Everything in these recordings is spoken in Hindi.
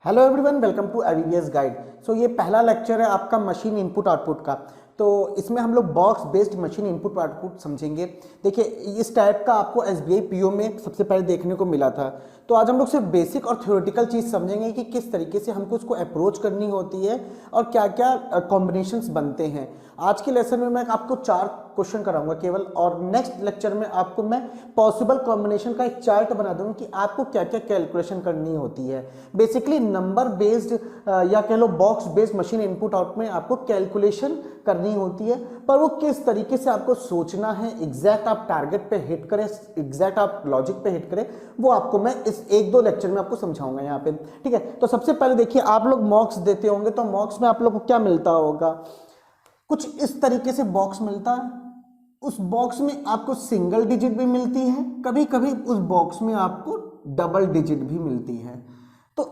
Hello everyone, welcome to IBPS guide. So ये पहला लेक्चर है आपका मशीन इनपुट आउटपुट का। तो इसमें हम लोग box based machine input output समझेंगे। देखिए, इस टाइप का आपको एसबीआई पीओ में सबसे पहले देखने को मिला था। तो आज हम लोग सिर्फ बेसिक और थ्योरेटिकल चीज़ समझेंगे कि किस तरीके से हमको उसको अप्रोच करनी होती है और क्या क्या कॉम्बिनेशंस बनते हैं। आज के लेसन में मैं आपको 4 क्वेश्चन कराऊंगा केवल, और नेक्स्ट लेक्चर में आपको मैं पॉसिबल कॉम्बिनेशन का एक चार्ट बना दूंगा कि आपको क्या क्या कैलकुलेशन करनी होती है। बेसिकली नंबर बेस्ड या कह लो box based machine input out में आपको कैलकुलेशन करनी होती है, पर वो किस तरीके से आपको सोचना है, एग्जैक्ट आप टारगेट पे हिट करें, एग्जैक्ट आप लॉजिक पे हिट करें, वो आपको मैं इस 1-2 लेक्चर में आपको समझाऊंगा यहाँ पे। ठीक है, तो सबसे पहले देखिए, आप लोग मॉक्स देते होंगे तो मॉक्स में आप लोग को क्या मिलता होगा, कुछ इस तरीके से बॉक्स मिलता है। उस बॉक्स में आपको सिंगल डिजिट भी मिलती है, कभी कभी उस बॉक्स में आपको डबल डिजिट भी मिलती है। तो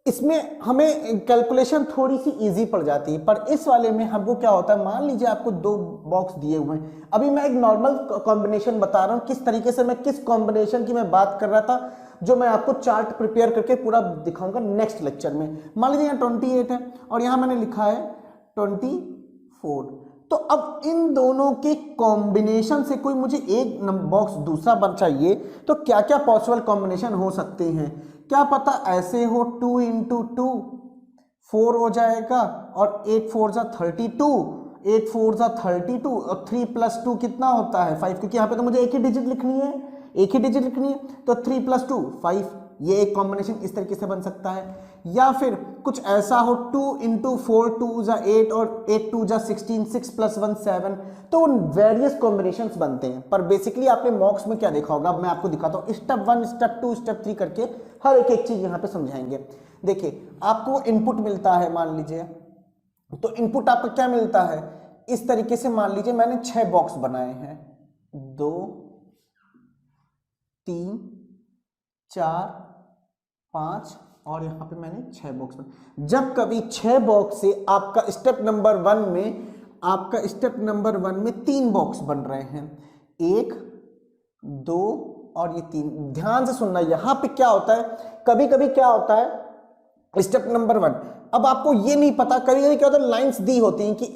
इसमें हमें कैलकुलेशन थोड़ी सी इजी पड़ जाती है, पर इस वाले में हमको क्या होता है, मान लीजिए आपको 2 बॉक्स दिए हुए हैं। अभी मैं एक नॉर्मल कॉम्बिनेशन बता रहा हूं, किस तरीके से मैं किस कॉम्बिनेशन की मैं बात कर रहा था, जो मैं आपको चार्ट प्रिपेयर करके पूरा दिखाऊंगा नेक्स्ट लेक्चर में। मान लीजिए यहाँ 28 है और यहाँ मैंने लिखा है 24। तो अब इन दोनों के कॉम्बिनेशन से कोई मुझे एक बॉक्स दूसरा बन चाहिए, तो क्या क्या पॉसिबल कॉम्बिनेशन हो सकते हैं। क्या पता ऐसे हो, 2 इंटू 2 4 हो जाएगा, और 8 4 जा 32, 8 4 जा 32, और 3 प्लस 2 कितना होता है 5, क्योंकि यहाँ पे तो मुझे एक ही डिजिट लिखनी है, एक ही डिजिट लिखनी है, तो 3 प्लस 2 5। ये एक कॉम्बिनेशन इस तरीके से बन सकता है। या फिर कुछ ऐसा हो, 2 इंटू 4 2 जा 8, और 8 2 जा 16, 6 प्लस 1 7। तो वेरियस कॉम्बिनेशन बनते हैं, पर बेसिकली आपने मॉक्स में क्या देखा होगा, मैं आपको दिखाता हूँ। स्टेप 1 स्टेप 2 स्टेप 3 करके हर एक चीज यहाँ पे समझाएंगे। देखिए, आपको इनपुट मिलता है, मान लीजिए, तो इनपुट आपका क्या मिलता है, इस तरीके से मान लीजिए मैंने 6 बॉक्स बनाए हैं, 2 3 4 5, और यहां पे मैंने 6 बॉक्स बनाए। जब कभी 6 बॉक्स से आपका स्टेप नंबर 1 में, आपका स्टेप नंबर 1 में 3 बॉक्स बन रहे हैं, 1 2 और ये 3। ध्यान से सुनना, यहां पे क्या होता है, कभी कभी क्या होता है, स्टेप नंबर 1, अब आपको ये नहीं पता, कभी कभी क्या होता है, लाइंस दी होती हैं कि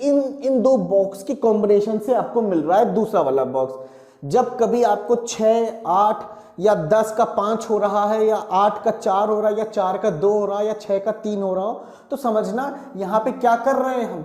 इन 2 बॉक्स की कॉम्बिनेशन से आपको मिल रहा है दूसरा वाला बॉक्स। जब कभी आपको 6 8 या 10 का 5 हो रहा है, या 8 का 4 हो रहा है, या 4 का 2 हो रहा है, या 6 का 3 हो रहा हो, तो समझना यहां पे क्या कर रहे हैं,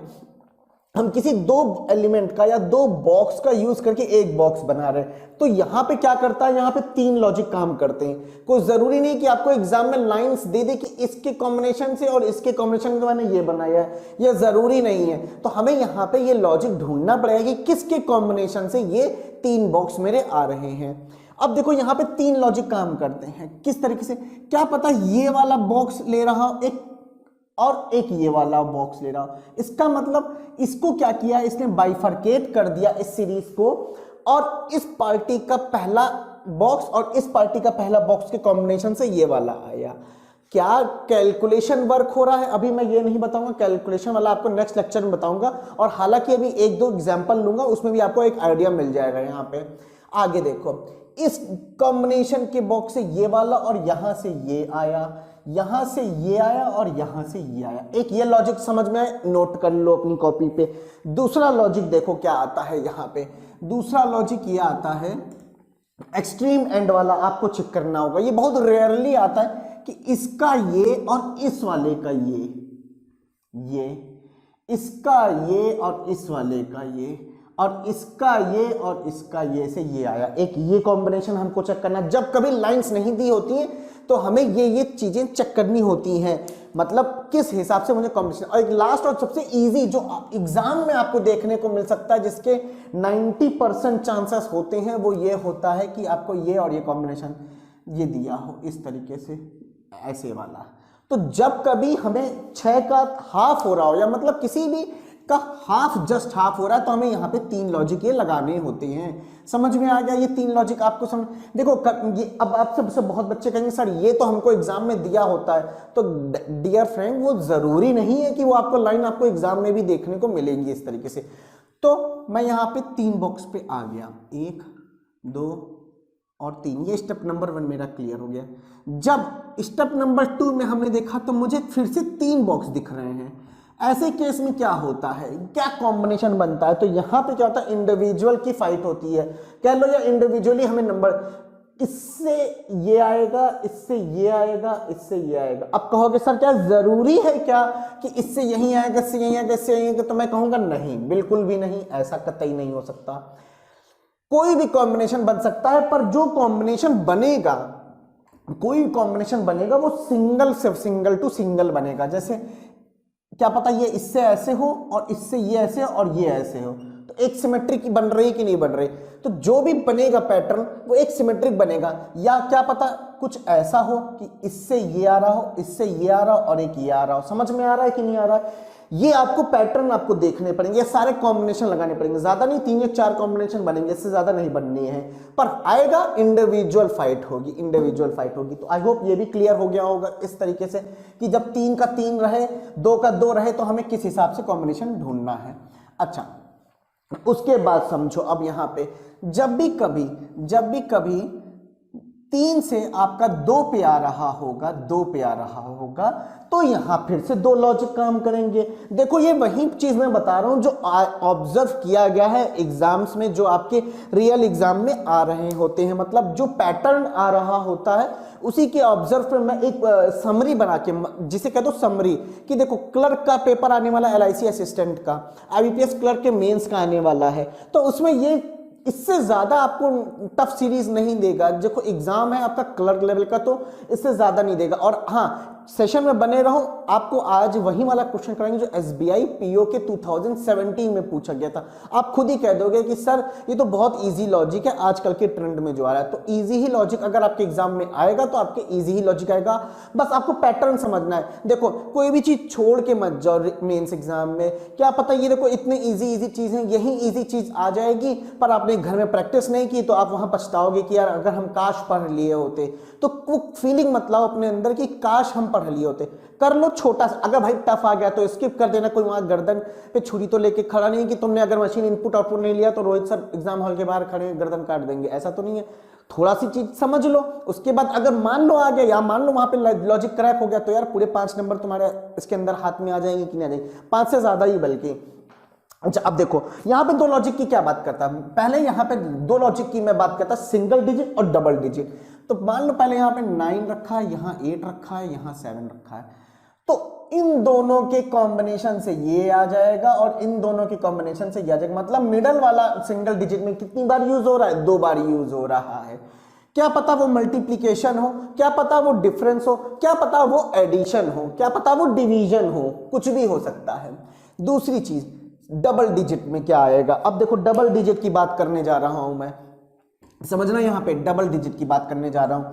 हम किसी 2 एलिमेंट का या 2 बॉक्स का यूज करके एक बॉक्स बना रहे हैं। तो यहां पे क्या करता है, यहां पे 3 लॉजिक काम करते हैं। कोई जरूरी नहीं कि आपको एग्जाम में लाइंस दे दे कि इसके कॉम्बिनेशन से और इसके कॉम्बिनेशन से मैंने ये बनाया है, ये जरूरी नहीं है। तो हमें यहां पे ये लॉजिक ढूंढना पड़ेगा कि किसके कॉम्बिनेशन से ये 3 बॉक्स मेरे आ रहे हैं। अब देखो, यहां पे 3 लॉजिक काम करते हैं, किस तरीके से, क्या पता ये वाला बॉक्स ले रहा हो एक, और एक ये वाला बॉक्स ले रहा हो। इसका मतलब इसको क्या किया, इसने बाइफरकेट कर दिया इस सीरीज को, और इस पार्टी का पहला बॉक्स और इस पार्टी का पहला बॉक्स के कॉम्बिनेशन से ये वाला आया। क्या कैलकुलेशन वर्क हो रहा है, अभी मैं ये नहीं बताऊंगा, कैलकुलेशन वाला आपको नेक्स्ट लेक्चर में बताऊंगा। और हालांकि अभी 1-2 एग्जांपल लूंगा, उसमें भी आपको एक आइडिया मिल जाएगा। यहाँ पे आगे देखो, इस कॉम्बिनेशन के बॉक्स से ये वाला, और यहां से ये आया, यहां से ये आया, और यहां से ये आया। एक ये लॉजिक समझ में आए, नोट कर लो अपनी कॉपी पे। दूसरा लॉजिक देखो क्या आता है यहां पे, दूसरा लॉजिक ये आता है, एक्सट्रीम एंड वाला आपको चेक करना होगा। ये बहुत रेयरली आता है कि इसका ये और इस वाले का ये इसका ये और इस वाले का ये, और इसका ये और इसका ये से ये आया। एक ये कॉम्बिनेशन हमको चेक करना। जब कभी लाइंस नहीं दी होती हैं तो हमें ये चीजें चेक करनी होती हैं, मतलब किस हिसाब से मुझे कॉम्बिनेशन। और एक लास्ट और सबसे इजी जो एग्जाम में आपको देखने को मिल सकता है, जिसके 90% चांसेस होते हैं, वो ये होता है कि आपको ये और ये कॉम्बिनेशन ये दिया हो इस तरीके से, ऐसे वाला। तो जब कभी हमें 6 का हाफ हो रहा हो, या मतलब किसी भी का हाफ, जस्ट हाफ हो रहा है, तो हमें यहाँ पे 3 लॉजिक ये लगाने होते हैं। समझ में आ गया, ये 3 लॉजिक आपको समझ। देखो ये अब आप सबसे बहुत बच्चे कहेंगे सर ये तो हमको एग्जाम में दिया होता है, तो डियर फ्रेंड वो जरूरी नहीं है कि वो आपको लाइन आपको एग्जाम में भी देखने को मिलेंगी इस तरीके से। तो मैं यहाँ पे 3 बॉक्स पे आ गया, 1 2 और 3, ये स्टेप नंबर 1 मेरा क्लियर हो गया। जब स्टेप नंबर 2 में हमने देखा तो मुझे फिर से 3 बॉक्स दिख रहे हैं। ऐसे केस में क्या होता है, क्या कॉम्बिनेशन बनता है, तो यहां पे क्या होता है, इंडिविजुअल की फाइट होती है, कह लो या इंडिविजुअली हमें नंबर, इससे ये आएगा, इससे ये आएगा, इससे ये आएगा। अब कहोगे सर क्या जरूरी है क्या कि इससे यही आएगा, इससे यही आएगा, इससे यही आएगा, तो मैं कहूंगा नहीं, बिल्कुल भी नहीं, ऐसा कतई नहीं हो सकता। कोई भी कॉम्बिनेशन बन सकता है, पर जो कॉम्बिनेशन बनेगा, कोई कॉम्बिनेशन बनेगा वो सिंगल से सिंगल टू सिंगल बनेगा। जैसे क्या पता ये इससे ऐसे हो और इससे ये ऐसे और ये ऐसे हो, तो एक सिमेट्रिक बन रही कि नहीं बन रही, तो जो भी बनेगा पैटर्न वो एक सिमेट्रिक बनेगा। या क्या पता कुछ ऐसा हो कि इससे ये आ रहा हो, इससे ये आ रहा हो और एक ये आ रहा हो। समझ में आ रहा है कि नहीं आ रहा है? ये आपको पैटर्न आपको देखने पड़ेंगे, ये सारे कॉम्बिनेशन लगाने पड़ेंगे, ज्यादा नहीं 3 या 4 कॉम्बिनेशन बनेंगे, इससे ज्यादा नहीं बननी है, पर आएगा इंडिविजुअल फाइट होगी, इंडिविजुअल फाइट होगी। तो आई होप ये भी क्लियर हो गया होगा इस तरीके से कि जब 3 का 3 रहे, 2 का 2 रहे, तो हमें किस हिसाब से कॉम्बिनेशन ढूंढना है। अच्छा, उसके बाद समझो, अब यहां पे जब भी कभी 3 से आपका 2 पे आ रहा होगा, 2 पे आ रहा होगा, तो यहां फिर से 2 लॉजिक काम करेंगे। देखो ये वही चीज मैं बता रहा हूं जो ऑब्जर्व किया गया है एग्जाम्स में, जो आपके रियल एग्जाम में आ रहे होते हैं, मतलब जो पैटर्न आ रहा होता है उसी के ऑब्जर्व पर मैं एक समरी बना के, जिसे कह दो समरी, कि देखो क्लर्क का पेपर आने वाला, LIC असिस्टेंट का, IBPS क्लर्क के मेंस का आने वाला है, तो उसमें ये इससे ज्यादा आपको टफ सीरीज नहीं देगा। देखो एग्जाम है आपका क्लर्क लेवल का, तो इससे ज्यादा नहीं देगा। और हाँ, सेशन में बने रहो, आपको आज वही वाला क्वेश्चन कराएंगे जो SBI PO के 2017 में पूछा गया था। आप खुद ही कह दोगे कि सर ये तो बहुत इजी लॉजिक है आजकल के ट्रेंड में जो आ रहा है। तो इजी ही लॉजिक अगर आपके एग्जाम में आएगा तो आपके इजी ही लॉजिक आएगा, बस आपको पैटर्न समझना है। देखो कोई भी चीज छोड़ के मत जाओ मेंस एग्जाम में, क्या पता ये देखो इतनी इजी चीज है, यही इजी चीज आ जाएगी, पर आपने घर में प्रैक्टिस नहीं की तो आप वहां पछताओगे कि यार अगर हम काश पढ़ लिए होते। तो वो फीलिंग मत लाओ अपने अंदर कि काश हम पढ़ लिए होते। कर लो छोटा सा, अगर भाई टफ आ गया तो स्किप कर देना, कोई वहां गर्दन पे छुरी तो लेके खड़ा नहीं कि तुमने अगर मशीन इनपुट आउटपुट नहीं लिया तो रोहित सर एग्जाम हॉल के बाहर खड़े गर्दन काट देंगे, ऐसा तो नहीं है। थोड़ा सी चीज समझ लो, उसके बाद अगर मान लो आ गया, या मान लो वहां पे लॉजिक क्रैक हो गया, तो यार पूरे 5 नंबर तुम्हारे इसके अंदर हाथ में आ जाएंगे कि नहीं आ जाएंगे, 5 से ज्यादा ही बल्कि। अच्छा अब देखो यहां पे 2 लॉजिक की क्या बात करता है, पहले यहां पे 2 लॉजिक की मैं बात करता, सिंगल डिजिट और डबल डिजिट। तो मान लो पहले यहां पे 9 रखा है, यहां 8 रखा है, यहां 7 रखा है, तो इन दोनों के कॉम्बिनेशन से ये आ जाएगा और इन दोनों के कॉम्बिनेशन से ये आ जाएगा। मतलब मिडल वाला सिंगल डिजिट में कितनी बार यूज हो रहा है, 2 बार यूज हो रहा है। क्या पता वो मल्टीप्लिकेशन हो, क्या पता वो डिफरेंस हो, क्या पता वो एडिशन हो, क्या पता वो डिवीजन हो, कुछ भी हो सकता है। दूसरी चीज डबल डिजिट में क्या आएगा, अब देखो डबल डिजिट की बात करने जा रहा हूं मैं, समझना यहां पे डबल डिजिट की बात करने जा रहा हूं।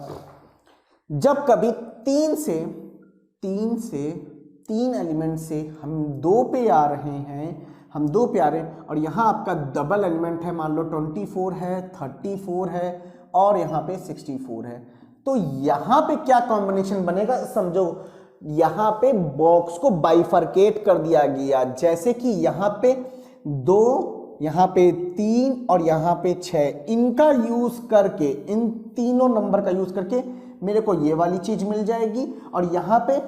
जब कभी 3 एलिमेंट से हम 2 पे आ रहे हैं, और यहां आपका डबल एलिमेंट है, मान लो 24 है, 34 है और यहां पे 64 है, तो यहां पे क्या कॉम्बिनेशन बनेगा समझो। यहां पे बॉक्स को बाइफरकेट कर दिया गया, जैसे कि यहां पे 2, यहां पे 3 और यहां पे 6, इनका यूज करके, इन तीनों नंबर का यूज करके मेरे को ये वाली चीज मिल जाएगी, और यहां पे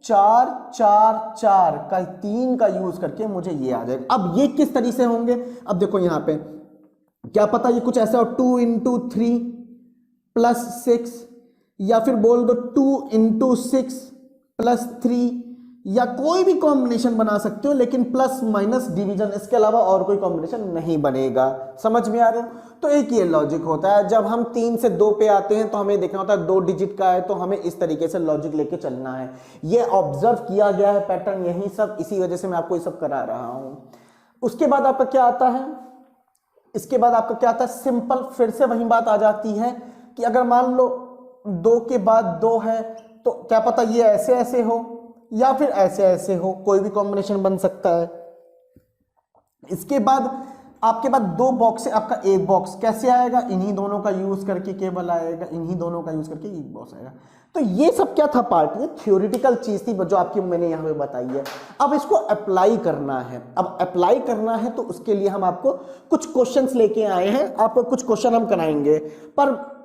4 4 4 का 3 का यूज करके मुझे ये आ जाएगा। अब ये किस तरीके से होंगे, अब देखो यहां पे क्या पता ये कुछ ऐसा हो, 2 into 3 + 6, या फिर बोल दो 2 into 6 + 3, या कोई भी कॉम्बिनेशन बना सकते हो, लेकिन प्लस माइनस डिवीजन, इसके अलावा और कोई कॉम्बिनेशन नहीं बनेगा। समझ में आ रहा है? तो एक ये लॉजिक होता है, जब हम 3 से 2 पे आते हैं तो हमें देखना होता है 2 डिजिट का है, तो हमें इस तरीके से लॉजिक लेके चलना है। ये ऑब्जर्व किया गया है पैटर्न, यही सब, इसी वजह से मैं आपको ये सब करा रहा हूं। उसके बाद आपका क्या आता है, इसके बाद आपका क्या आता है, सिंपल, फिर से वही बात आ जाती है कि अगर मान लो 2 के बाद 2 है, तो क्या पता ये ऐसे ऐसे हो या फिर ऐसे ऐसे हो, कोई भी कॉम्बिनेशन बन सकता है। इसके बाद आपके पास 2 बॉक्स है, आपका एक बॉक्स कैसे आएगा, इन्हीं दोनों का यूज करके केवल आएगा, इन्हीं दोनों का यूज करके एक बॉक्स आएगा। तो ये सब क्या था पार्ट, ये थ्योरेटिकल चीज थी जो आपकी मैंने यहां पे बताई है। अब इसको अप्लाई करना है, अब अप्लाई करना है तो उसके लिए हम आपको कुछ क्वेश्चंस लेके आए हैं, आपको कुछ क्वेश्चन हम कराएंगे, पर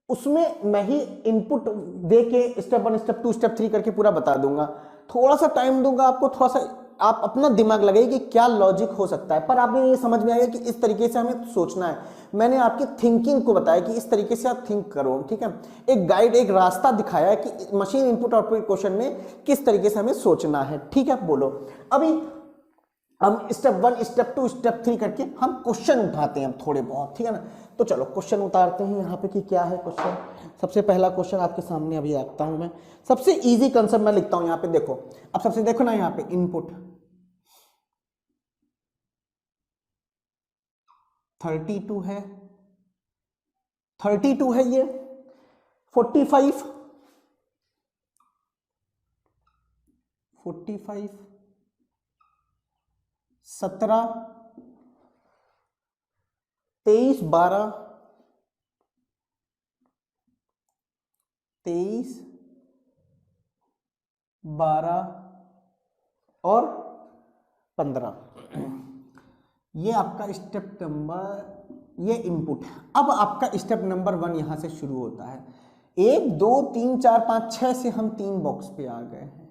उसमें मैं ही इनपुट दे के स्टेप 1 स्टेप 2 स्टेप 3 करके पूरा बता दूंगा। थोड़ा सा टाइम दूंगा आपको, थोड़ा सा आप अपना दिमाग लगाइए कि क्या लॉजिक हो सकता है, पर आपने ये समझ में आएगा कि इस तरीके से हमें सोचना है। मैंने आपकी थिंकिंग को बताया कि इस तरीके से आप थिंक करो, ठीक है। एक गाइड, एक रास्ता दिखाया है कि मशीन इनपुट आउटपुट क्वेश्चन में किस तरीके से हमें सोचना है, ठीक है। बोलो अभी हम स्टेप 1 स्टेप 2 स्टेप 3 करके हम क्वेश्चन उठाते हैं थोड़े बहुत, ठीक है ना। तो चलो क्वेश्चन उतारते हैं यहाँ पे कि क्या है क्वेश्चन। सबसे पहला क्वेश्चन आपके सामने अभी रखता हूं मैं, सबसे इजी कंसेप्ट मैं लिखता हूं यहाँ पे। देखो अब सबसे देखो ना यहाँ पे इनपुट 32 है, 32 है, ये 45 17 23 12 23 12 और 15, ये आपका स्टेप नंबर, ये इनपुट है। अब आपका स्टेप नंबर 1 यहां से शुरू होता है। 1 2 3 4 5 6 से हम 3 बॉक्स पे आ गए हैं,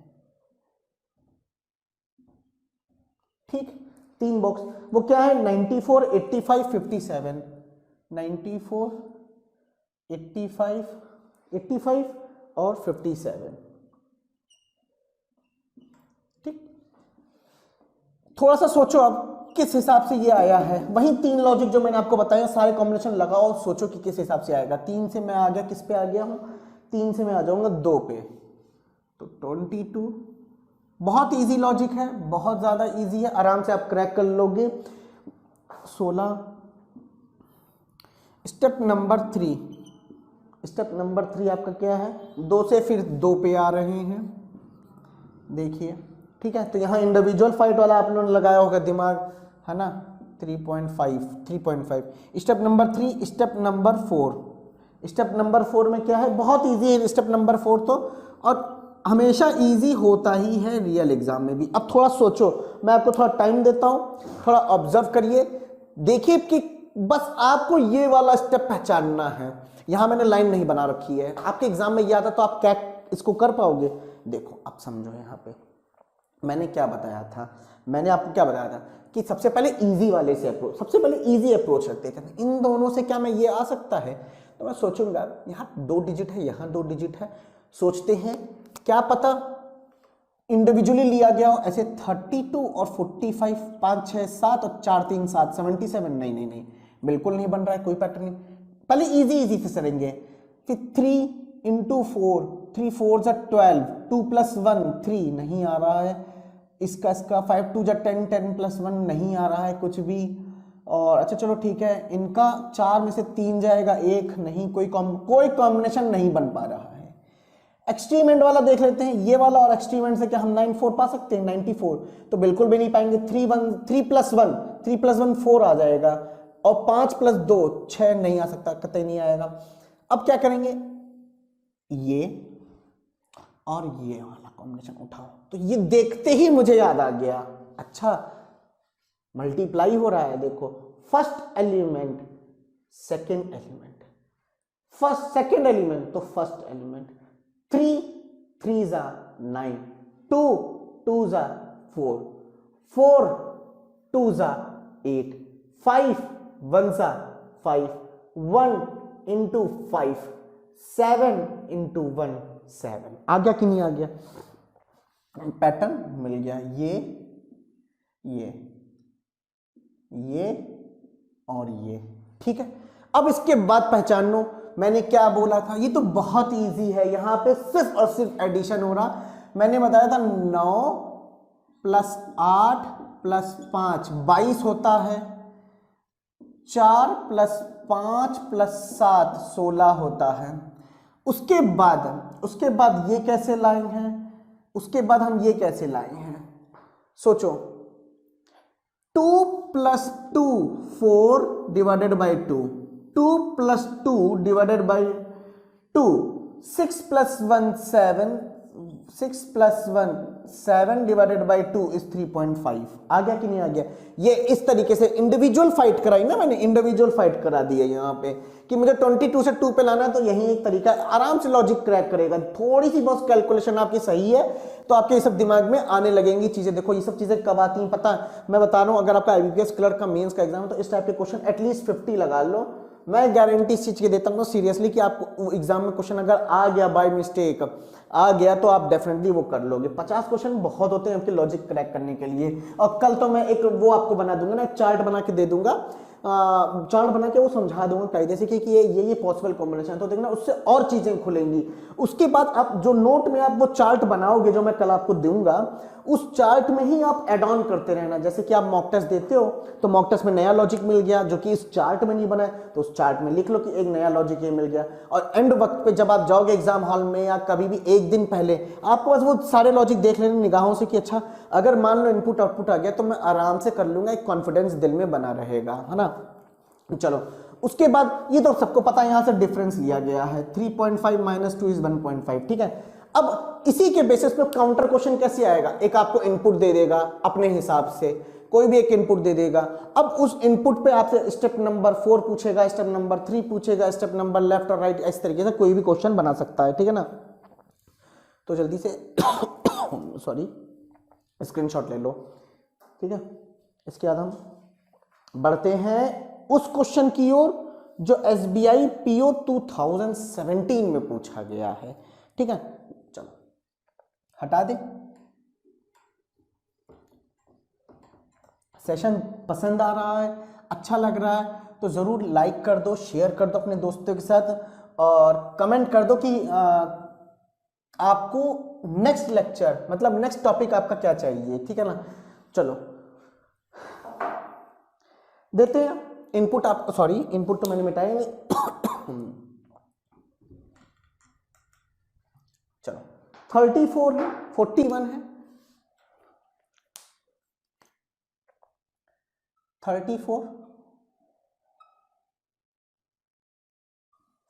ठीक। 3 बॉक्स वो क्या है, 94 85 57, 94 85 85 और 57, ठीक। थोड़ा सा सोचो अब किस हिसाब से ये आया है। वही 3 लॉजिक जो मैंने आपको बताया, सारे कॉम्बिनेशन लगाओ और सोचो कि किस हिसाब से आएगा। 3 से मैं आ गया, किस पे आ गया हूं, 3 से मैं आ जाऊंगा 2 पे, तो 22। बहुत इजी लॉजिक है, बहुत ज्यादा इजी है, आराम से आप क्रैक कर लोगे। 16 स्टेप नंबर 3, स्टेप नंबर 3 आपका क्या है, 2 से फिर 2 पे आ रहे हैं, देखिए, ठीक है। तो यहाँ इंडिविजुअल फाइट वाला आप लोगों ने लगाया होगा दिमाग, है ना। 3.5 step number 3। Step number 4, step number 4 में क्या है, बहुत इजी है स्टेप नंबर 4 तो, और हमेशा इजी होता ही है रियल एग्जाम में भी। अब थोड़ा सोचो, मैं आपको थोड़ा टाइम देता हूं, थोड़ा ऑब्जर्व करिए, देखिए कि बस आपको ये वाला स्टेप पहचानना है। यहां मैंने लाइन नहीं बना रखी है, आपके एग्जाम में ये आता तो आप क्या इसको कर पाओगे। देखो अब समझो, यहाँ पे मैंने क्या बताया था, मैंने आपको क्या बताया था कि सबसे पहले इजी वाले से अप्रोच, सबसे पहले इजी अप्रोच रखते थे। इन दोनों से क्या मैं ये आ सकता है, तो मैं सोचूंगा यहाँ 2 डिजिट है, यहाँ 2 डिजिट है, सोचते हैं क्या पता इंडिविजुअली लिया गया हो। ऐसे 32 और 45, 5 6 7 और 4 3 7 77, नहीं नहीं नहीं, बिल्कुल नहीं बन रहा है, कोई पैटर्न नहीं। पहले इजी से करेंगे, फिर 3 इंटू 4, 3 4 जा 12, 2 + 1 3, नहीं आ रहा है। इसका 5 2 जा 10, 10 + 1 नहीं आ रहा है कुछ भी। और अच्छा चलो ठीक है, इनका 4 में से 3 जाएगा, 1 नहीं, कोई कॉम्बिनेशन नहीं बन पा रहा है। एक्सट्रीम एंड वाला देख लेते हैं, ये वाला और एक्सट्रीम एंड से क्या हम 94 पा सकते हैं, 94 तो बिल्कुल भी नहीं पाएंगे। 3 + 1 4 आ जाएगा, और 5 + 2 6 नहीं आ सकता, कतई नहीं आएगा। अब क्या करेंगे, ये और ये वाला कॉम्बिनेशन उठाओ, तो ये देखते ही मुझे याद आ गया, अच्छा मल्टीप्लाई हो रहा है। देखो first element second element, first second element तो फर्स्ट एलिमेंट, 3 3 जा 9, 2 2 जा 4, 4 2 जा 8, 5 1 जा 5, 1 इंटू 5, 7 इंटू 1 7। आ गया कि नहीं आ गया, पैटर्न मिल गया, ये और ये, ठीक है। अब इसके बाद पहचान लो मैंने क्या बोला था, ये तो बहुत इजी है, यहां पे सिर्फ और सिर्फ एडिशन हो रहा। मैंने बताया था 9 + 8 + 5 22 होता है, 4 + 5 + 7 16 होता है। उसके बाद ये कैसे लाए हैं, उसके बाद हम ये कैसे लाए हैं, सोचो 2 + 2 4 divided by 2, 2 + 2 divided by 2, 6 + 1 7, 6 + 1 7 divided by 2 is 3.5। आ गया कि नहीं आ गया? ये इस तरीके से इंडिविजुअल फाइट कराई ना मैंने, इंडिविजुअल फाइट करा दी है यहाँ पे कि मुझे 22 से 2 पे लाना है, तो यही एक तरीका है, आराम से लॉजिक क्रैक करेगा। थोड़ी सी बहुत कैलकुलेशन आपकी सही है तो आपके ये सब दिमाग में आने लगेंगी चीजें। देखो ये सब चीजें कब आती हैं पता है? मैं बता रहा हूँ, अगर आपका IBPS क्लर्क का मेंस का एग्जाम है तो इस टाइप के क्वेश्चन एटलीस्ट 50 लगा लो। मैं गारंटी इस चीज की देता हूँ सीरियसली कि आपको एग्जाम में क्वेश्चन अगर आ गया बाय मिस्टेक आ गया तो आप डेफिनेटली वो कर लोगे। 50 क्वेश्चन बहुत होते हैं आपके लॉजिक क्रैक करने के लिए। और कल तो मैं एक वो आपको बना दूंगा ना, चार्ट बना के दे दूंगा, चार्ट बना के वो समझा दूंगा कायदे से कि ये पॉसिबल कॉम्बिनेशन, तो देखना उससे और चीजें खुलेंगी। उसके बाद आप जो नोट में आप वो चार्ट बनाओगे जो मैं कल आपको दूंगा, उस चार्ट में ही आप एड ऑन करते रहना। जैसे कि आप मॉक टेस्ट देते हो तो मॉक टेस्ट में नया लॉजिक मिल गया जो कि इस चार्ट में नहीं बना है, तो उस चार्ट में लिख लो कि एक नया लॉजिक ये मिल गया। और एंड वक्त पे जब आप जाओगे एग्जाम हॉल में या कभी भी एक दिन पहले, आपको बस वो सारे लॉजिक देख लेने निगाहों से कि अच्छा अगर मान लो इनपुट आउटपुट आ गया तो मैं आराम से कर लूंगा, एक कॉन्फिडेंस दिल में बना रहेगा, है ना। चलो उसके बाद ये तो सबको पता है, यहां से डिफरेंस लिया गया है 3.5 - 2 इज 1.5, ठीक है। अब इसी के बेसिस पे काउंटर क्वेश्चन कैसे आएगा? एक आपको इनपुट दे देगा अपने हिसाब से, कोई भी एक इनपुट दे देगा। अब उस इनपुट पे आपसे स्टेप नंबर 4 पूछेगा, स्टेप नंबर 3 पूछेगा, स्टेप नंबर लेफ्ट और राइट, इस तरीके से कोई भी क्वेश्चन बना सकता है, ठीक है ना। तो जल्दी से सॉरी स्क्रीनशॉट ले लो, ठीक है। इसके बाद हम बढ़ते हैं उस क्वेश्चन की ओर जो SBI PO 2017 में पूछा गया है, ठीक है। चलो हटा दे। सेशन पसंद आ रहा है, अच्छा लग रहा है तो जरूर लाइक कर दो, शेयर कर दो अपने दोस्तों के साथ, और कमेंट कर दो कि आपको नेक्स्ट लेक्चर मतलब नेक्स्ट टॉपिक आपका क्या चाहिए, ठीक है ना। चलो देते हैं इनपुट। आप सॉरी इनपुट तो मैंने मिटाया नहीं चलो 34 है, 41 है, 34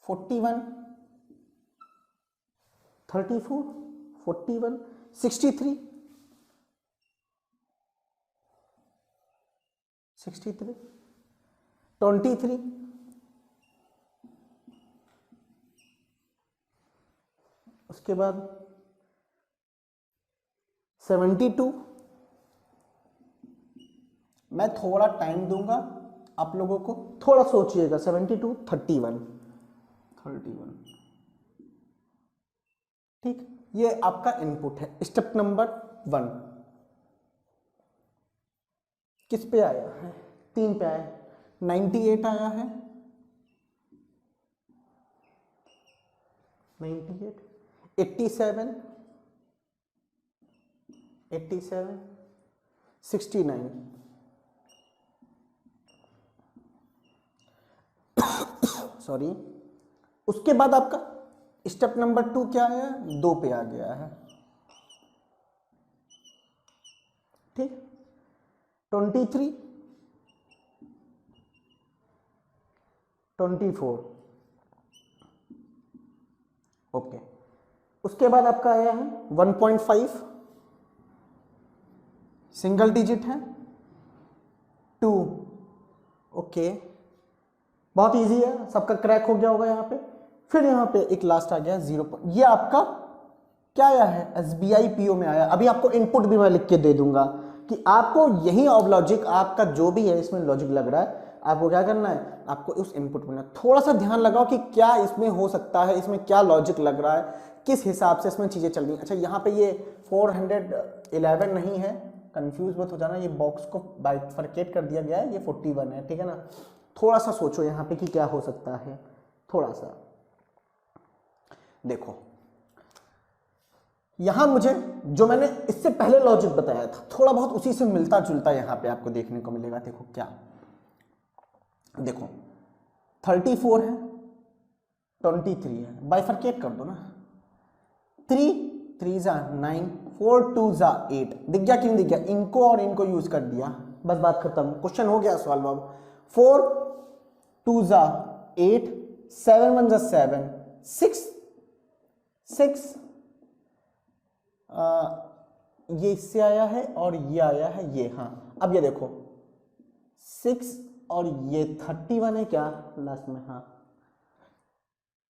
41 34 41 63 63 23 उसके बाद 72। मैं थोड़ा टाइम दूंगा आप लोगों को, थोड़ा सोचिएगा। 72 31 ठीक, ये आपका इनपुट है। स्टेप नंबर 1 किस पे आया है? 3 पे आया, 98 आया है, 98 87 87 69 सॉरी। उसके बाद आपका स्टेप नंबर 2 क्या आया? 2 पे आ गया है, ठीक। 23 24 ओके। उसके बाद आपका आया है 1.5 सिंगल डिजिट है, 2 ओके। बहुत इजी है, सबका क्रैक हो गया होगा यहाँ पे। फिर यहाँ पे एक लास्ट आ गया 0, ये आपका क्या आया है? SBI PO में आया। अभी आपको इनपुट भी मैं लिख के दे दूंगा कि आपको यही ऑफ लॉजिक आपका जो भी है इसमें लॉजिक लग रहा है, आपको क्या करना है? आपको उस इनपुट में थोड़ा सा ध्यान लगाओ कि क्या इसमें हो सकता है, इसमें क्या लॉजिक लग रहा है, किस हिसाब से इसमें चीजें चल रही हैं। अच्छा यहाँ पे ये 411 नहीं है, कंफ्यूज मत हो जाना, ये बॉक्स को बाइफरकेट कर दिया गया है, ये 41 है, ठीक है ना। थोड़ा सा सोचो यहाँ पे कि क्या हो सकता है, थोड़ा सा देखो। यहां मुझे जो मैंने इससे पहले लॉजिक बताया था थोड़ा बहुत उसी से मिलता जुलता यहां पे आपको देखने को मिलेगा। देखो क्या, देखो 34 है, 23 है, बाइफरकेट कर दो ना, 3 3 जा 9, 4 2 जा 8। दिख गया कि नहीं दिख गया? इनको और इनको यूज कर दिया, बस बात खत्म, क्वेश्चन हो गया सॉल्व। अब 4 2 जा 8, 7 1 जा 7, 6 6 ये इससे आया है और ये आया है ये, हाँ अब ये देखो 6 और ये 31 है क्या लास्ट में, हाँ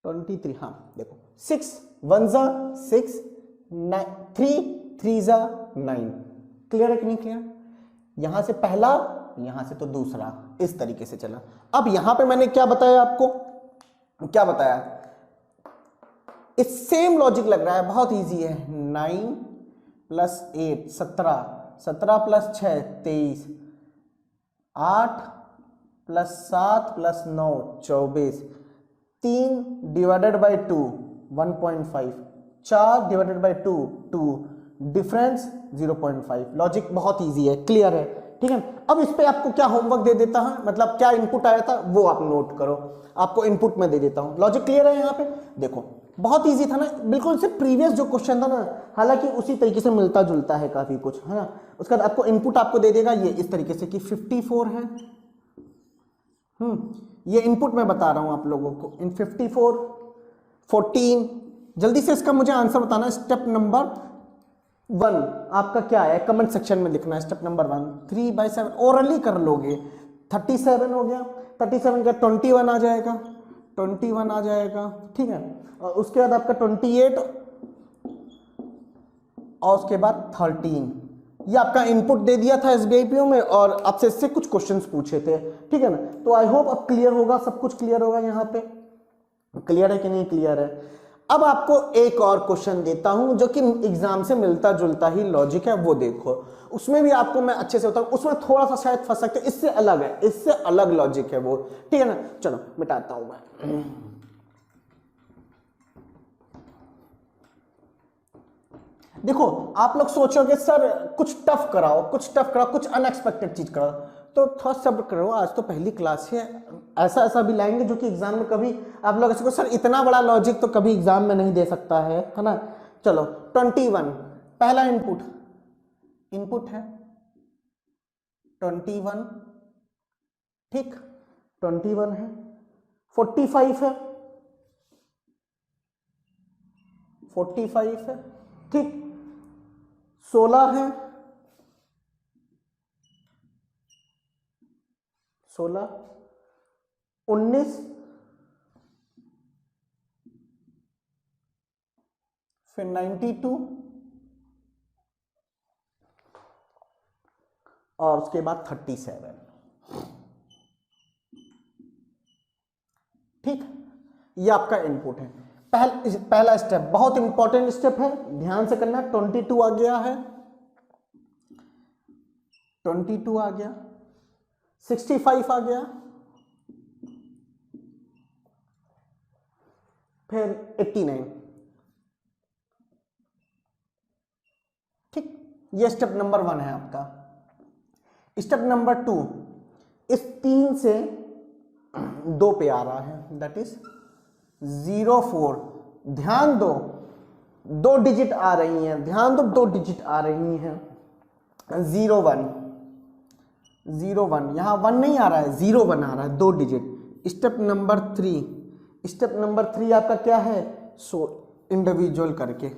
23, हाँ देखो 6 1 जा 6 3 3 जा 9, क्लियर है कि नहीं क्लियर? यहां से पहला यहां से तो दूसरा, इस तरीके से चला। अब यहां पे मैंने क्या बताया आपको, क्या बताया, इस सेम लॉजिक लग रहा है, बहुत इजी है। 9 + 8 17, 17 + 6 23, 8 + 7 + 9 24, 3 / 2 1.5, 4 / 2 2, डिफरेंस 0.5। लॉजिक बहुत इजी है, क्लियर है, ठीक है। अब इस पे आपको क्या होमवर्क दे देता हूं, मतलब क्या इनपुट आया था वो आप नोट करो, आपको इनपुट में दे देता हूं। लॉजिक क्लियर है यहाँ पे, देखो बहुत इजी था ना, बिल्कुल से प्रीवियस जो क्वेश्चन था ना, हालांकि उसी तरीके से मिलता जुलता है काफी कुछ, है ना। उसके बाद आपको इनपुट आपको दे देगा ये इस तरीके से कि 54 है, ये इनपुट मैं बता रहा हूं आप लोगों को, इन 54 14। जल्दी से इसका मुझे आंसर बताना। स्टेप नंबर 1 आपका क्या है, कमेंट सेक्शन में लिखना है। स्टेप नंबर 1 3/7 ओरली कर लोगे। 37 हो गया, 37 का 21 आ जाएगा, 21 आ जाएगा, ठीक है। और उसके बाद आपका 28 और उसके बाद 13। ये आपका इनपुट दे दिया था SBIPO में और आपसे इससे कुछ क्वेश्चंस पूछे थे, ठीक है ना। तो आई होप अब क्लियर होगा, सब कुछ क्लियर होगा यहाँ पे, क्लियर है कि नहीं क्लियर है। अब आपको एक और क्वेश्चन देता हूं जो कि एग्जाम से मिलता जुलता ही लॉजिक है, वो देखो। उसमें भी आपको मैं अच्छे से बताऊं, उसमें थोड़ा सा शायद फंस सकते, इससे अलग है, इससे अलग लॉजिक है वो, ठीक है ना। चलो मिटाता हूं मैं। देखो आप लोग सोचोगे सर कुछ टफ कराओ, कुछ टफ कराओ, कुछ अनएक्सपेक्टेड चीज कराओ, तो थोड़ा सब्र करो, आज तो पहली क्लास है। ऐसा ऐसा भी लाएंगे जो कि एग्जाम में कभी आप लोग ऐसे को सर इतना बड़ा लॉजिक तो कभी एग्जाम में नहीं दे सकता है ना। चलो 21 पहला इनपुट, इनपुट है 21, ठीक 21 है, 45 है, 45 है, ठीक 16 है, 16 19 फिर 92 और उसके बाद 37, ठीक। ये आपका इनपुट है। पहला स्टेप बहुत इंपॉर्टेंट स्टेप है, ध्यान से करना। 22 आ गया है, 22 आ गया, 65 आ गया, फिर 89, ठीक। ये स्टेप नंबर 1 है आपका। स्टेप नंबर 2 इस 3 से 2 पे आ रहा है, दैट इज 04। ध्यान दो 2 डिजिट आ रही हैं, ध्यान दो 2 डिजिट आ रही हैं। 01 01 यहां 1 नहीं आ रहा है, 01 आ रहा है, 2 digit. Step number 3, step number 3 आपका क्या है, इंडिविजुअल करके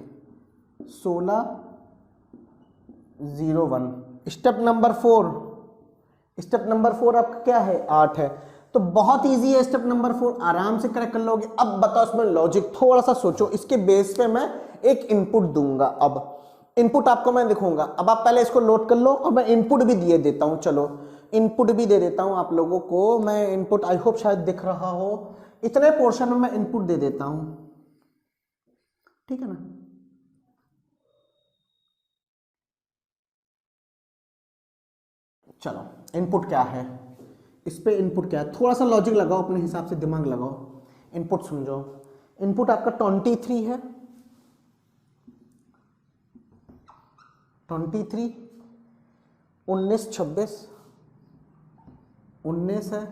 1601। स्टेप नंबर 4, स्टेप नंबर 4 आपका क्या है, 8 है। तो बहुत इजी है, स्टेप नंबर 4 आराम से करेक्ट कर लोगे। अब बताओ इसमें लॉजिक थोड़ा सा सोचो, इसके बेस पे मैं एक इनपुट दूंगा। अब इनपुट आपको मैं दिखाऊंगा, अब आप पहले इसको नोट कर लो और मैं इनपुट भी दिए देता हूं। चलो इनपुट भी दे देता हूं आप लोगों को मैं इनपुट, आई होप शायद दिख रहा हो, इतने पोर्शन में मैं इनपुट दे देता हूं, ठीक है ना। चलो इनपुट क्या है, इस पे इनपुट क्या है, थोड़ा सा लॉजिक लगाओ, अपने हिसाब से दिमाग लगाओ, इनपुट समझो। इनपुट आपका 23 है, 23 19 26 19 है,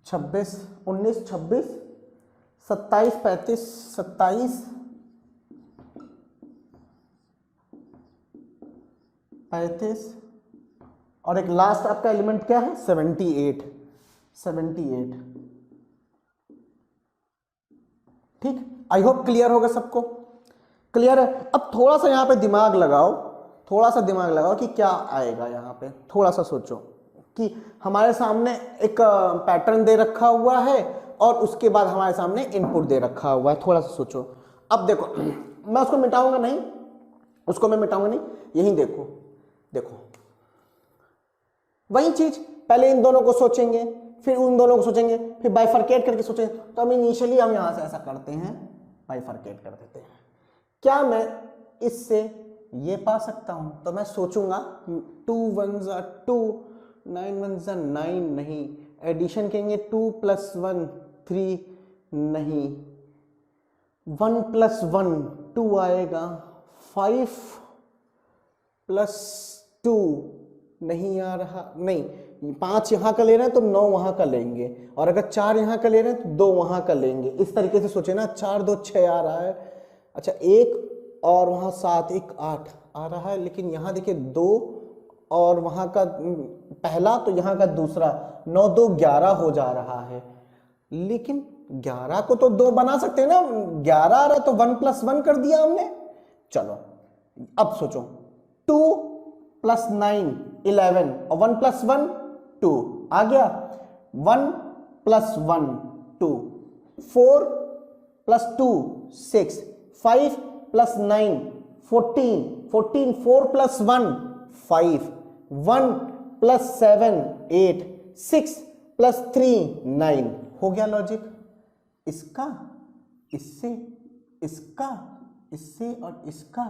26 19 26 27 35 27 35 और एक लास्ट आपका एलिमेंट क्या है, 78 78। ठीक, आई होप क्लियर होगा सबको, क्लियर है। अब थोड़ा सा यहाँ पे दिमाग लगाओ, थोड़ा सा दिमाग लगाओ कि क्या आएगा यहाँ पे, थोड़ा सा सोचो कि हमारे सामने एक पैटर्न दे रखा हुआ है और उसके बाद हमारे सामने इनपुट दे रखा हुआ है, थोड़ा सा सोचो। अब देखो मैं उसको मिटाऊंगा नहीं, उसको मैं मिटाऊंगा नहीं, यही देखो, देखो वही चीज, पहले इन दोनों को सोचेंगे, फिर उन दोनों को सोचेंगे, फिर बाइफरकेट करके सोचेंगे। तो हम इनिशियली हम यहां से ऐसा करते हैं, बाइफरकेट कर देते हैं। क्या मैं इससे ये पा सकता हूं? तो मैं सोचूंगा 2 1 2, 9 1 9, नहीं, एडिशन कहेंगे 2 + 1 3, नहीं, 1 + 1 2 आएगा, 5 + 2 नहीं आ रहा, नहीं, 5 यहां का ले रहे हैं तो 9 वहां का लेंगे, और अगर 4 यहां का ले रहे हैं तो 2 वहां का लेंगे। इस तरीके से सोचे ना, 4 2 6 आ रहा है, अच्छा 1 और वहां 7 1 8 आ रहा है, लेकिन यहां देखिए 2 और वहां का पहला तो यहां का दूसरा, 9 2 11 हो जा रहा है। लेकिन 11 को तो 2 बना सकते हैं ना, 11 आ रहा है तो 1 + 1 कर दिया हमने। चलो अब सोचो, 2 + 9 11 और 1 + 1 2 आ गया, 1 + 1 2, 4 + 2 6, 5 + 9 14, 14 4 + 1 5, 1 + 7 8, 6 + 3 9। हो गया लॉजिक, इसका इससे, इसका इससे और इसका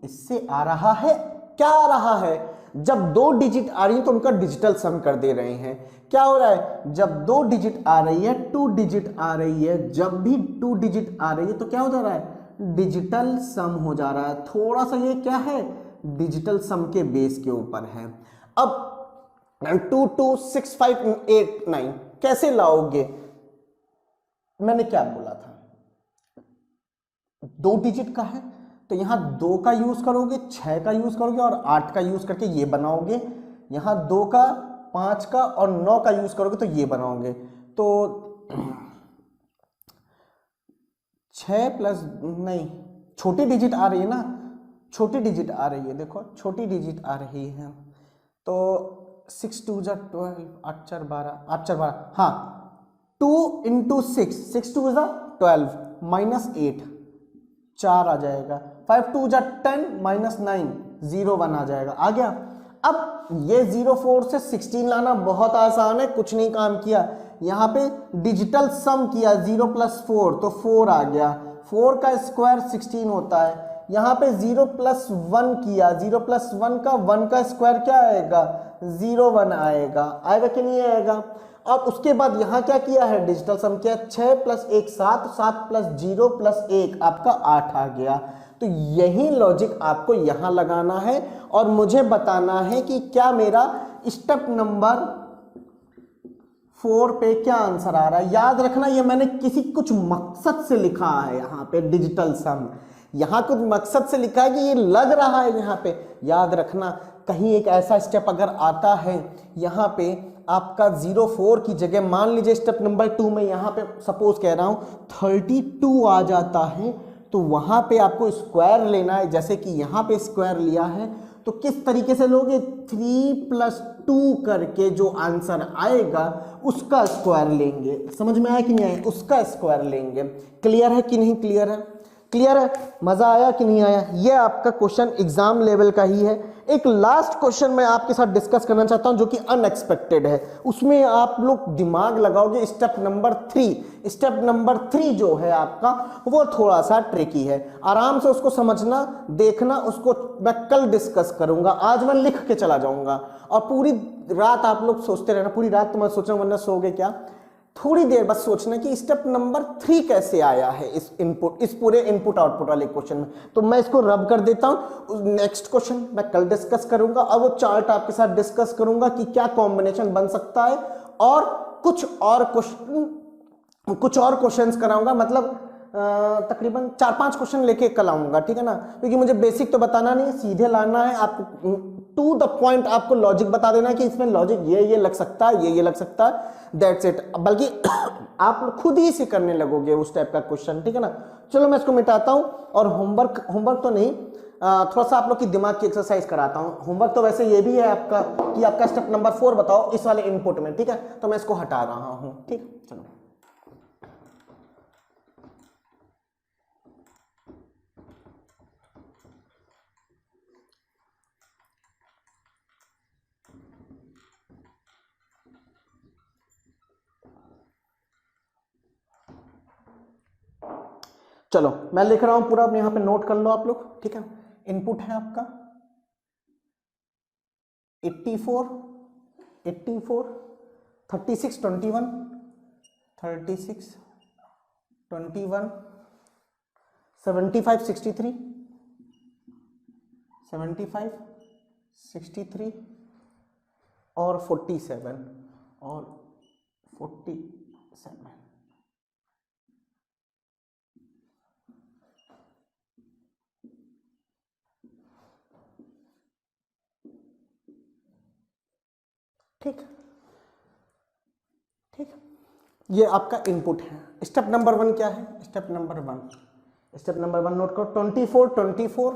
इससे आ रहा है। क्या आ रहा है? जब 2 डिजिट आ रही है तो उनका डिजिटल सम कर दे रहे हैं। क्या हो रहा है? जब 2 डिजिट आ रही है, 2 डिजिट आ रही है, जब भी 2 डिजिट आ रही है तो क्या हो जा रहा है? डिजिटल सम हो जा रहा है। थोड़ा सा ये क्या है? डिजिटल सम के बेस के ऊपर है। अब 2 2 6 5 8 9 कैसे लाओगे? मैंने क्या बोला था, 2 डिजिट का है तो यहां 2 का यूज करोगे, 6 का यूज करोगे और 8 का यूज करके ये बनाओगे। यहां 2 का, 5 का और 9 का यूज करोगे तो ये बनाओगे। तो 6 प्लस, नहीं, छोटी डिजिट आ रही है ना, छोटी डिजिट आ रही है, देखो छोटी डिजिट आ रही है। तो 6 2 12, 8 4 12, 8 4 12, हाँ 2 × 6, 6 2 12 -8 4 आ जाएगा, 5 2 10 -9 0 1 आ जाएगा। आ गया। अब ये 0 4 से 16 लाना बहुत आसान है, कुछ नहीं काम किया, यहाँ पे डिजिटल सम किया, 0 + 4 तो 4 आ गया, 4 का स्क्वायर 16 होता है। यहाँ पे 0 + 1 किया, 0 + 1 का 1 का स्क्वायर क्या आएगा? 0 1 आएगा। आएगा कि नहीं आएगा? और उसके बाद यहाँ क्या किया है? डिजिटल सम किया, 6 + 1 7, 7 + 0 + 1 आपका 8 आ गया। तो यही लॉजिक आपको यहाँ लगाना है और मुझे बताना है कि क्या मेरा स्टेप नंबर 4 पे क्या आंसर आ रहा है। याद रखना, ये मैंने कुछ मकसद से लिखा है यहाँ पे डिजिटल सम, यहाँ कुछ मकसद से लिखा है कि ये लग रहा है यहाँ पे। याद रखना, कहीं एक ऐसा स्टेप अगर आता है यहाँ पे आपका 0 4 की जगह, मान लीजिए स्टेप नंबर 2 में यहाँ पे सपोज कह रहा हूँ 32 आ जाता है, तो वहाँ पे आपको स्क्वायर लेना है। जैसे कि यहाँ पे स्क्वायर लिया है तो किस तरीके से लोगे? 3 + 2 करके जो आंसर आएगा उसका स्क्वायर लेंगे। समझ में आया कि नहीं आया? उसका स्क्वायर लेंगे। क्लियर है कि नहीं क्लियर है? क्लियर है? मजा आया कि नहीं आया? ये आपका क्वेश्चन एग्जाम लेवल का ही है। एक लास्ट क्वेश्चन मैं आपके साथ डिस्कस करना चाहता हूं जो कि अनएक्सपेक्टेड है, उसमें आप लोग दिमाग लगाओगे। स्टेप नंबर 3, स्टेप नंबर 3 जो है आपका वो थोड़ा सा ट्रिकी है, आराम से उसको समझना, देखना, उसको मैं कल डिस्कस करूंगा। आज मैं लिख के चला जाऊंगा और पूरी रात आप लोग सोचते रहना, पूरी रात तो मैं सोच रहा हूं वरना सोओगे क्या? थोड़ी देर बस सोचना कि स्टेप नंबर 3 कैसे आया है इस पूरे इनपुट आउटपुट वाले क्वेश्चन में। तो मैं इसको रब कर देता हूं, नेक्स्ट क्वेश्चन मैं कल डिस्कस करूंगा और वो चार्ट आपके साथ डिस्कस करूंगा कि क्या कॉम्बिनेशन बन सकता है, और कुछ और क्वेश्चंस कराऊंगा। मतलब तकरीबन 4-5 क्वेश्चन लेके कल आऊंगा, ठीक है ना, क्योंकि मुझे बेसिक तो बताना नहीं, सीधे लाना है आपको, टू द पॉइंट आपको लॉजिक बता देना है कि इसमें लॉजिक ये लग सकता है, ये लग सकता है, दैट्स इट। बल्कि आप खुद ही से करने लगोगे उस टाइप का क्वेश्चन, ठीक है ना। चलो मैं इसको मिटाता हूं और होमवर्क तो नहीं, थोड़ा सा आप लोग की दिमाग की एक्सरसाइज कराता हूं। होमवर्क तो वैसे ये भी है आपका कि आपका स्टेप नंबर 4 बताओ इस वाले इनपुट में, ठीक है, तो मैं इसको हटा रहा हूं, ठीक, चलो। चलो मैं लिख रहा हूं पूरा, अपने यहां पे नोट कर लो आप लोग, ठीक है। इनपुट है आपका 84 36 21 36 21 75 63 75 63 और 47 और 47। ठीक ठीक, ये आपका इनपुट है। स्टेप नंबर 1 क्या है? स्टेप नंबर 1 नोट करो, 24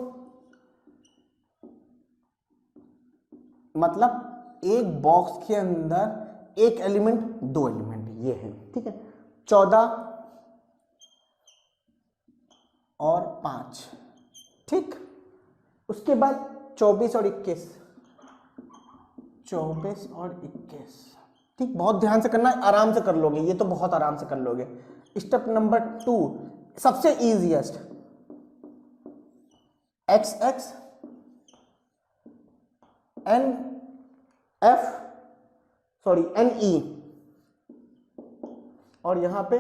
मतलब एक बॉक्स के अंदर एक एलिमेंट, 2 एलिमेंट ये है, ठीक है। 14 और 5, ठीक। उसके बाद 24 और 21, 24 और 21, ठीक। बहुत ध्यान से करना है, आराम से कर लोगे, ये तो बहुत आराम से कर लोगे। स्टेप नंबर 2 सबसे इजीएस्ट, XX NE और यहां पे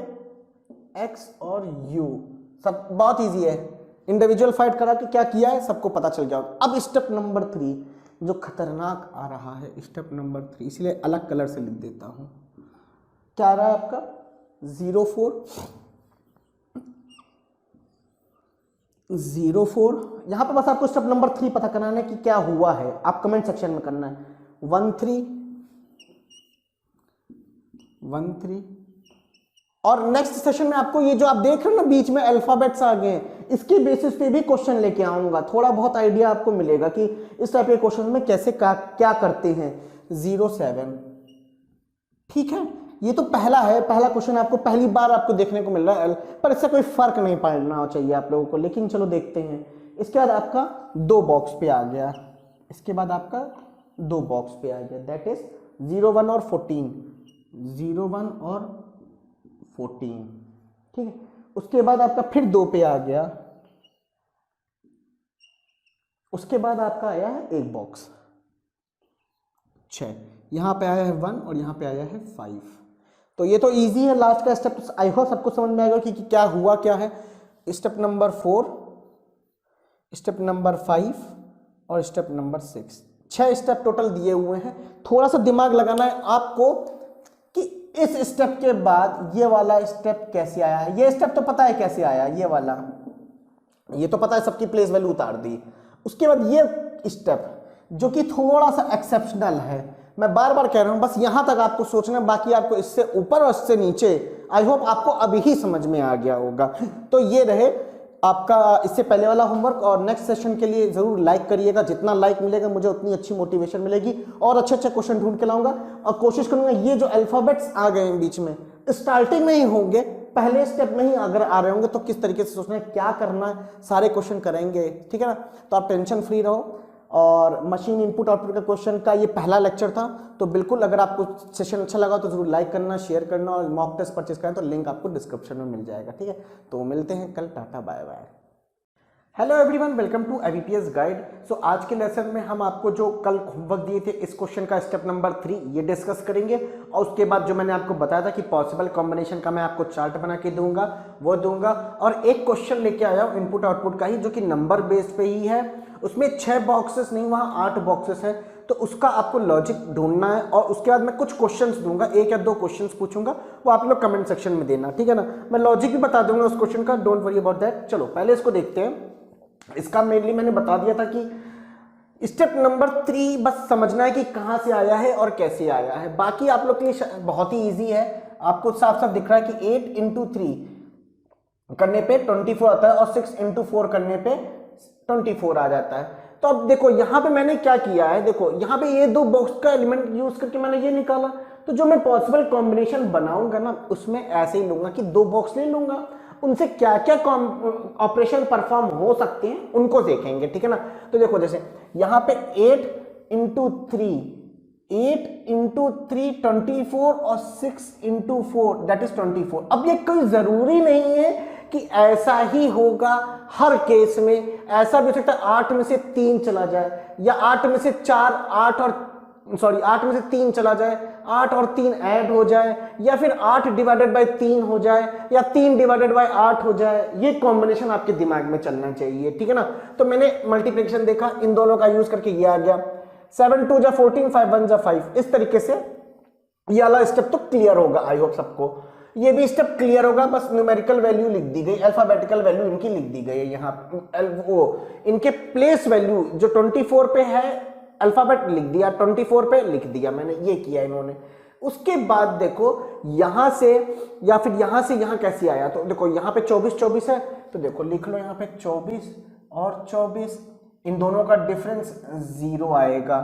X और U, सब बहुत इजी है। इंडिविजुअल फाइट करा के क्या किया है सबको पता चल जाओ। अब स्टेप नंबर 3 जो खतरनाक आ रहा है, स्टेप नंबर 3, इसलिए अलग कलर से लिख देता हूं। क्या आ रहा है आपका? 04 यहां पे बस आपको स्टेप नंबर 3 पता करना है कि क्या हुआ है, आप कमेंट सेक्शन में करना है। 13 और नेक्स्ट सेशन में आपको ये जो आप देख रहे हो ना बीच में अल्फाबेट्स आ गए हैं, इसके बेसिस पे भी क्वेश्चन लेके आऊंगा, थोड़ा बहुत आइडिया आपको मिलेगा कि इस टाइप के क्वेश्चन में कैसे क्या करते हैं। 07, ठीक है, ये तो पहला है, पहला क्वेश्चन आपको पहली बार आपको देखने को मिल रहा है, पर इससे कोई फर्क नहीं पड़ना चाहिए आप लोगों को, लेकिन चलो देखते हैं। इसके बाद आपका 2 बॉक्स पे आ गया, इसके बाद आपका 2 बॉक्स पे आ गया, दैट इज 01 और 14, 01 और 14, ठीक है। उसके बाद आपका फिर 2 पे आ गया, उसके बाद आपका आया है 1 बॉक्स 6, यहां पे आया है 1 और यहां पे आया है 5। तो ये तो इजी है, लास्ट का स्टेप आई होप सबको समझ में आएगा कि क्या हुआ क्या है। स्टेप नंबर 4, स्टेप नंबर 5 और स्टेप नंबर 6, 6 स्टेप टोटल दिए हुए हैं। थोड़ा सा दिमाग लगाना है आपको कि इस स्टेप के बाद ये वाला स्टेप कैसे आया है। ये स्टेप तो पता है कैसे आया, ये वाला, ये तो पता है, सबकी प्लेस वैल्यू उतार दी। उसके बाद ये स्टेप जो कि थोड़ा सा एक्सेप्शनल है, मैं बार बार कह रहा हूं, बस यहां तक आपको सोचना, बाकी आपको इससे ऊपर और इससे नीचे आई होप आपको अभी ही समझ में आ गया होगा। तो ये रहे आपका इससे पहले वाला होमवर्क, और नेक्स्ट सेशन के लिए जरूर लाइक करिएगा, जितना लाइक मिलेगा मुझे उतनी अच्छी मोटिवेशन मिलेगी और अच्छे अच्छे क्वेश्चन ढूंढ के लाऊंगा। और कोशिश करूंगा ये जो अल्फाबेट्स आ गए हैं बीच में, स्टार्टिंग में ही होंगे, पहले स्टेप में ही अगर आ रहे होंगे तो किस तरीके से सोचना है, क्या करना है, सारे क्वेश्चन करेंगे, ठीक है ना। तो आप टेंशन फ्री रहो। और मशीन इनपुट आउटपुट का क्वेश्चन का ये पहला लेक्चर था, तो बिल्कुल अगर आपको सेशन अच्छा लगा तो जरूर लाइक करना, शेयर करना, और मॉक टेस्ट परचेज करें तो लिंक आपको डिस्क्रिप्शन में मिल जाएगा, ठीक है। तो मिलते हैं कल, tata bye bye. Hello everyone, welcome to IBPS guide. So आज के लेसन में हम आपको जो कल होमवर्क दिए थे इस क्वेश्चन का स्टेप नंबर 3 ये डिस्कस करेंगे, और उसके बाद जो मैंने आपको बताया था कि पॉसिबल कॉम्बिनेशन का मैं आपको चार्ट बना के दूंगा वो दूंगा। और एक क्वेश्चन लेके आया हूँ इनपुट आउटपुट का ही, जो कि नंबर बेस्ड पे ही है, उसमें 6 बॉक्सेस नहीं, वहाँ 8 बॉक्सेस है। तो उसका आपको लॉजिक ढूंढना है और उसके बाद मैं कुछ क्वेश्चंस दूंगा, 1 या 2 क्वेश्चंस पूछूंगा, वो आप लोग कमेंट सेक्शन में देना, ठीक है ना। मैं लॉजिक भी बता दूंगा उस क्वेश्चन का, डोंट वरी अबाउट दैट। चलो पहले इसको देखते हैं। इसका मेनली मैंने बता दिया था कि स्टेप नंबर 3 बस समझना है कि कहां से आया है और कैसे आया है, बाकी आप लोग के लिए बहुत ही ईजी है। आपको साफ साफ दिख रहा है कि 8 इंटू 3 करने पे 24 आता है और 6 इंटू 4 करने पे 24 आ जाता है। तो अब देखो यहां पे मैंने क्या किया है, देखो यहां पे ये 2 बॉक्स का एलिमेंट यूज करके मैंने ये निकाला, तो जो मैं पॉसिबल कॉम्बिनेशन बनाऊंगा ना उसमें ऐसे ही लूंगा कि 2 बॉक्स ले लूंगा, उनसे क्या क्या ऑपरेशन परफॉर्म हो सकते हैं उनको देखेंगे, ठीक है ना। तो देखो जैसे यहाँ पे 8 इंटू 3 8 इंटू 3 24 और 6 इंटू 4 दैट इज 24। अब ये कोई जरूरी नहीं है कि ऐसा ही होगा हर केस में, ऐसा भी हो सकता है 8 में से 3 चला जाए या 8 में से 4 8 में से 3 चला जाए, 8 और 3 ऐड हो जाए, या फिर 8 डिवाइडेड बाय 3 हो जाए या 3 डिवाइडेड बाय 8 हो जाए। ये कॉम्बिनेशन आपके दिमाग में चलना चाहिए, ठीक है ना। तो मैंने मल्टीप्लिकेशन देखा, इन दोनों का यूज करके ये आ गया 7 2 जा 14 5 1 जा 5। इस तरीके से ये वाला स्टेप तो क्लियर होगा, आई होप सबको ये भी स्टेप क्लियर होगा। बस न्यूमेरिकल वैल्यू लिख दी गई, अल्फाबेटिकल वैल्यू इनकी लिख दी गई है यहाँ वो इनके प्लेस वैल्यू जो 24 पे है अल्फाबेट लिख दिया, 24 पे लिख दिया मैंने, ये किया इन्होंने। उसके बाद देखो यहां से या फिर यहां से यहां कैसे आया, तो देखो यहां पे 24 24 है, तो देखो लिख लो यहाँ पे 24 और 24, इन दोनों का डिफरेंस 0 आएगा।